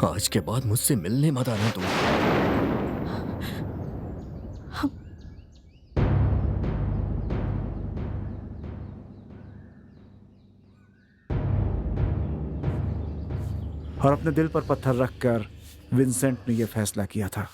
आज के बाद मुझसे मिलने मत आना तुम। और अपने दिल पर पत्थर रखकर विंसेंट ने यह फैसला किया था।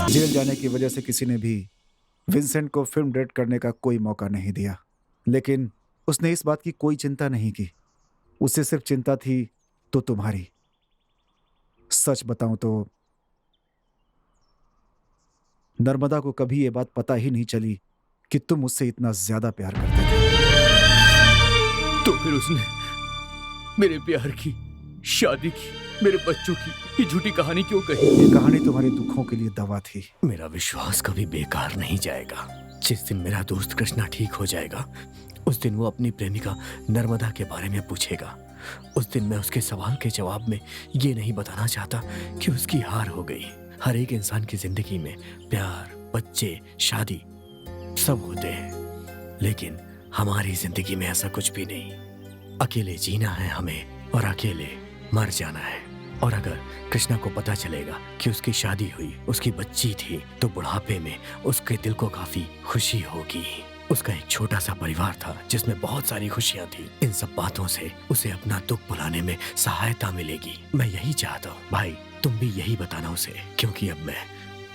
जेल जाने की वजह से किसी ने भी विंसेंट को फिल्म डायरेक्ट करने का कोई मौका नहीं दिया, लेकिन उसने इस बात की कोई चिंता नहीं की। उसे सिर्फ चिंता थी तो तुम्हारी। सच बताऊं तो नर्मदा को कभी ये बात पता ही नहीं चली कि तुम उससे इतना ज्यादा प्यार करते थे। तो फिर उसने मेरे प्यार की शादी की मेरे बच्चों की ये झूठी कहानी क्यों कही? ये कहानी तुम्हारे दुखों के लिए दवा थी। मेरा विश्वास कभी बेकार नहीं जाएगा। जिस दिन मेरा दोस्त कृष्णा ठीक हो जाएगा, उस दिन वो अपनी प्रेमिका नर्मदा के बारे में पूछेगा। उस दिन मैं उसके सवाल के जवाब में ये नहीं बताना चाहता कि उसकी हार हो गई। हर एक इंसान की जिंदगी में प्यार, बच्चे, शादी सब होते हैं, लेकिन हमारी जिंदगी में ऐसा कुछ भी नहीं। अकेले जीना है हमें और अकेले मर जाना है। और अगर कृष्णा को पता चलेगा कि उसकी शादी हुई, उसकी बच्ची थी, तो बुढ़ापे में उसके दिल को काफी खुशी होगी। उसका एक छोटा सा परिवार था जिसमें बहुत सारी खुशियां थी। इन सब बातों से उसे अपना दुख भुलाने में सहायता मिलेगी। मैं यही चाहता हूँ भाई, तुम भी यही बताना उसे, क्योंकि अब मैं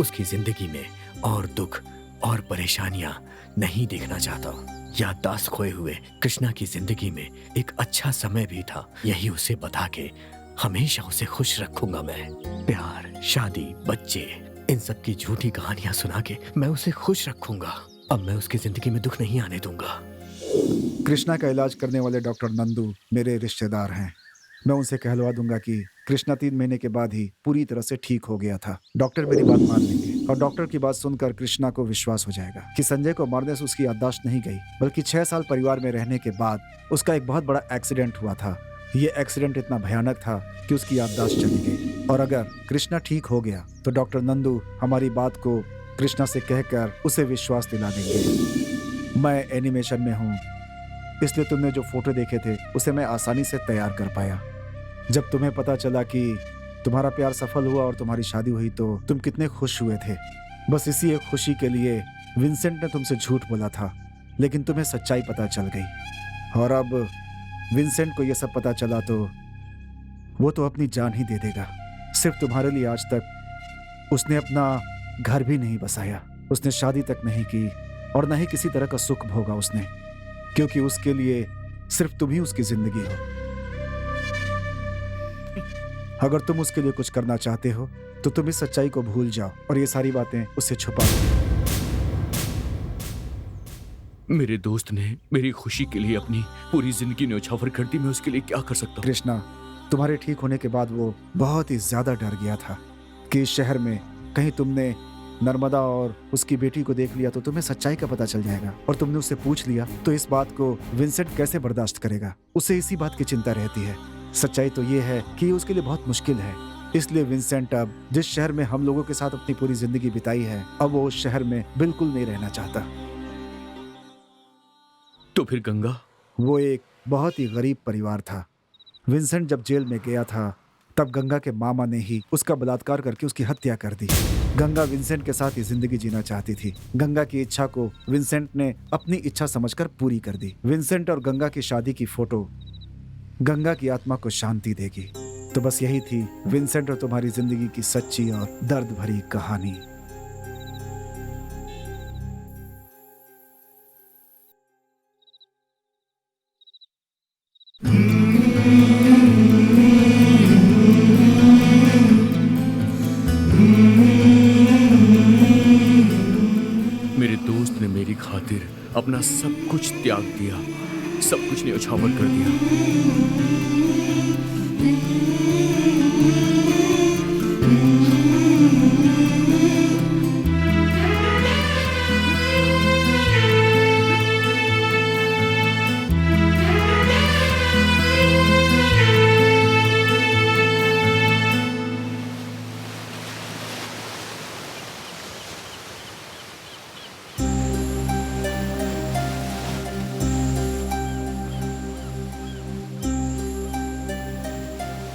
उसकी जिंदगी में और दुख और परेशानियां नहीं देखना चाहता। याददाश्त खोए हुए कृष्णा की जिंदगी में एक अच्छा समय भी था, यही उसे बता के हमेशा उसे खुश रखूंगा मैं। प्यार, शादी, बच्चे, इन सब की झूठी कहानियां सुना के मैं उसे खुश रखूंगा। अब मैं उसकी जिंदगी में दुख नहीं आने दूंगा। कृष्णा का इलाज करने वाले डॉक्टर नंदू मेरे रिश्तेदार हैं। मैं उनसे कहलवा दूंगा कि कृष्णा 3 महीने के बाद ही पूरी तरह से ठीक हो गया था। डॉक्टर मेरी बात मान लेंगे और डॉक्टर की बात सुनकर कृष्णा को विश्वास हो जाएगा कि संजय को मारने से उसकी याददाश्त नहीं गई, बल्कि 6 साल परिवार में रहने के बाद उसका एक बहुत बड़ा एक्सीडेंट हुआ था। ये एक्सीडेंट इतना भयानक था कि उसकी याददाश्त चली गई। और अगर कृष्णा ठीक हो गया तो डॉक्टर नंदू हमारी बात को कृष्णा से कहकर उसे विश्वास दिला देंगे। मैं एनिमेशन में हूँ, इसलिए तुमने जो फोटो देखे थे उसे मैं आसानी से तैयार कर पाया। जब तुम्हें पता चला कि तुम्हारा प्यार सफल हुआ और तुम्हारी शादी हुई तो तुम कितने खुश हुए थे। बस इसी एक खुशी के लिए विंसेंट ने तुमसे झूठ बोला था, लेकिन तुम्हें सच्चाई पता चल गई। और अब विंसेंट को यह सब पता चला तो वो तो अपनी जान ही दे देगा। सिर्फ तुम्हारे लिए आज तक उसने अपना घर भी नहीं बसाया, उसने शादी तक नहीं की और न ही किसी तरह का सुख भोगा उसने, क्योंकि उसके लिए सिर्फ तुम ही उसकी जिंदगी हो। अगर तुम उसके लिए कुछ करना चाहते हो तो तुम इस सच्चाई को भूल जाओ और ये सारी बातें उससे छुपा दो। मेरे दोस्त ने मेरी खुशी के लिए अपनी पूरी जिंदगी न्यौछावर कर दी। मैं उसके लिए क्या कर सकता हूँ? कृष्णा, तुम्हारे ठीक होने के बाद वो बहुत ही ज्यादा डर गया था कि इस शहर में कहीं तुमने नर्मदा और उसकी बेटी को देख लिया तो तुम्हें सच्चाई का पता चल जाएगा और तुमने उससे पूछ लिया तो इस बात को विंसेंट कैसे बर्दाश्त करेगा। उसे इसी बात की चिंता रहती है। सच्चाई तो ये है कि ये उसके लिए बहुत मुश्किल है। इसलिए विंसेंट अब जिस शहर में हम लोगों के साथ अपनी पूरी जिंदगी बिताई है, अब वो उस शहर में बिल्कुल नहीं रहना चाहता। तो फिर गंगा? वो एक बहुत ही गरीब परिवार था। विंसेंट जब जेल में गया था तब गंगा के मामा ने ही उसका बलात्कार करके उसकी हत्या कर दी। गंगा विंसेंट के साथ ही जिंदगी जीना चाहती थी। गंगा की इच्छा को विंसेंट ने अपनी इच्छा समझकर पूरी कर दी। विंसेंट और गंगा की शादी की फोटो गंगा की आत्मा को शांति देगी। तो बस यही थी विंसेंट और तुम्हारी जिंदगी की सच्ची और दर्द भरी कहानी। मेरे दोस्त ने मेरी खातिर अपना सब कुछ त्याग दिया, सब कुछ न्यौछावर कर दिया।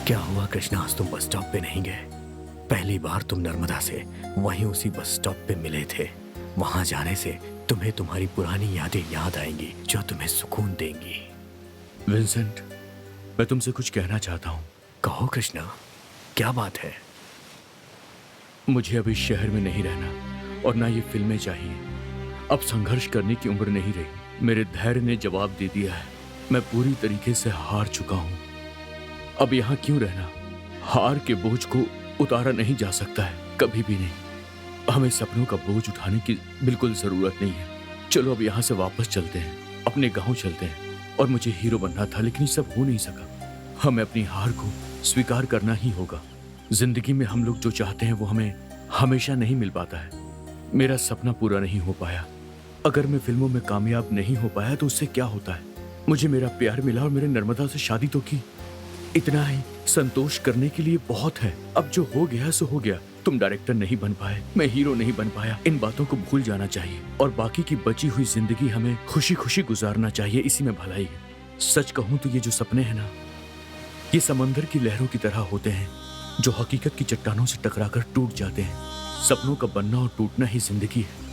क्या हुआ कृष्णा, आज तुम बस स्टॉप पे नहीं गए? पहली बार तुम नर्मदा से वहीं उसी बस स्टॉप पे मिले थे। वहां जाने से तुम्हें तुम्हारी पुरानी यादें याद आएंगी जो तुम्हें सुकून देंगी। विंसेंट, मैं तुमसे कुछ कहना चाहता हूँ। कहो कृष्णा, क्या बात है? मुझे अब इस शहर में नहीं रहना और ना ये फिल्में चाहिए। अब संघर्ष करने की उम्र नहीं रही। मेरे धैर्य ने जवाब दे दिया है। मैं पूरी तरीके से हार चुका हूँ। अब यहाँ क्यों रहना? हार के बोझ को उतारा नहीं जा सकता है, कभी भी नहीं। हमें सपनों का बोझ उठाने की बिल्कुल जरूरत नहीं है। चलो अब यहाँ से वापस चलते हैं, अपने गांव चलते हैं। और मुझे हीरो बनना था, लेकिन ये सब हो नहीं सका। हमें अपनी हार को स्वीकार करना ही होगा। जिंदगी में हम लोग जो चाहते हैं वो हमें हमेशा नहीं मिल पाता है। मेरा सपना पूरा नहीं हो पाया। अगर मैं फिल्मों में कामयाब नहीं हो पाया तो उससे क्या होता है? मुझे मेरा प्यार मिला और मेरे नर्मदा से शादी तो की। इतना ही संतोष करने के लिए बहुत है। अब जो हो गया सो हो गया। तुम डायरेक्टर नहीं बन पाए, मैं हीरो नहीं बन पाया, इन बातों को भूल जाना चाहिए और बाकी की बची हुई जिंदगी हमें खुशी खुशी गुजारना चाहिए। इसी में भलाई है। सच कहूं तो ये जो सपने हैं ना, ये समंदर की लहरों की तरह होते हैं जो हकीकत की चट्टानों से टकराकर टूट जाते हैं। सपनों का बनना और टूटना ही जिंदगी है।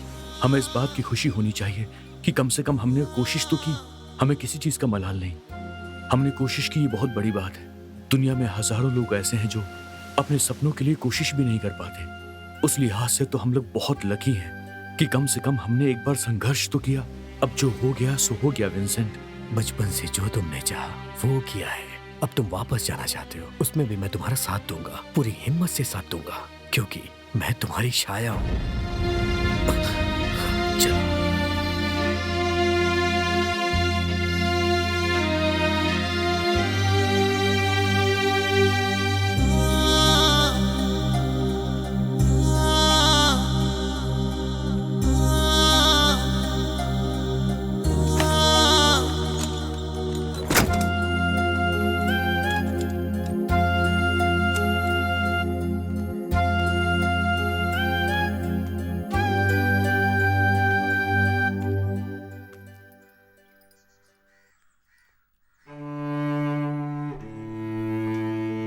हमें इस बात की खुशी होनी चाहिए कि कम से कम हमने कोशिश तो की। हमें किसी चीज का मलाल नहीं। हमने कोशिश की, ये बहुत बड़ी बात है। दुनिया में हजारों लोग ऐसे हैं जो अपने सपनों के लिए कोशिश भी नहीं कर पाते। उस लिहाज से तो हम लोग बहुत लकी हैं कि कम से कम हमने एक बार संघर्ष तो किया। अब जो हो गया सो हो गया विंसेंट। बचपन से जो तुमने चाहा वो किया है। अब तुम वापस जाना चाहते हो, उसमें भी मैं तुम्हारा साथ दूंगा, पूरी हिम्मत से साथ दूंगा, क्योंकि मैं तुम्हारी छाया हूं। चलो।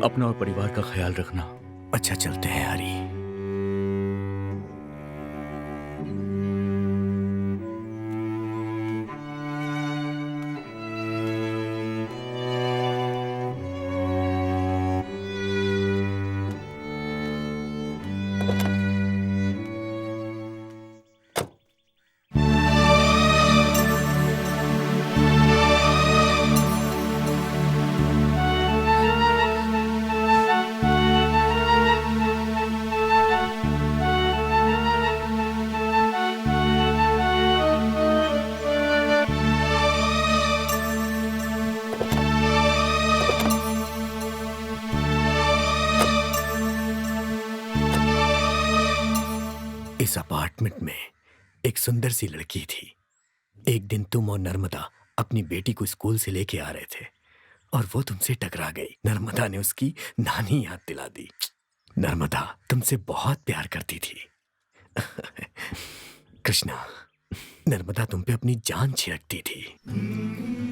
अपना और परिवार का ख्याल रखना। अच्छा, चलते हैं हरी। इस अपार्टमेंट में एक सुंदर सी लड़की थी। एक दिन तुम और नर्मदा अपनी बेटी को स्कूल से लेके आ रहे थे और वो तुमसे टकरा गई। नर्मदा ने उसकी नानी याद दिला दी। नर्मदा तुमसे बहुत प्यार करती थी। कृष्णा, नर्मदा तुम पे अपनी जान छिड़कती थी।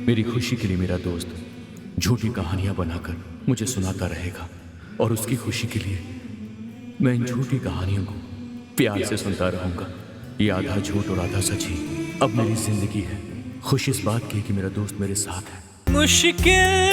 मेरी खुशी के लिए मेरा दोस्त झूठी कहानियां बनाकर मुझे सुनाता रहेगा और उसकी खुशी के लिए मैं इन झूठी कहानियों को प्यार से सुनता रहूंगा। ये आधा झूठ और आधा सच ही अब मेरी जिंदगी है। खुश इस बात की कि मेरा दोस्त मेरे साथ है। मुश्किल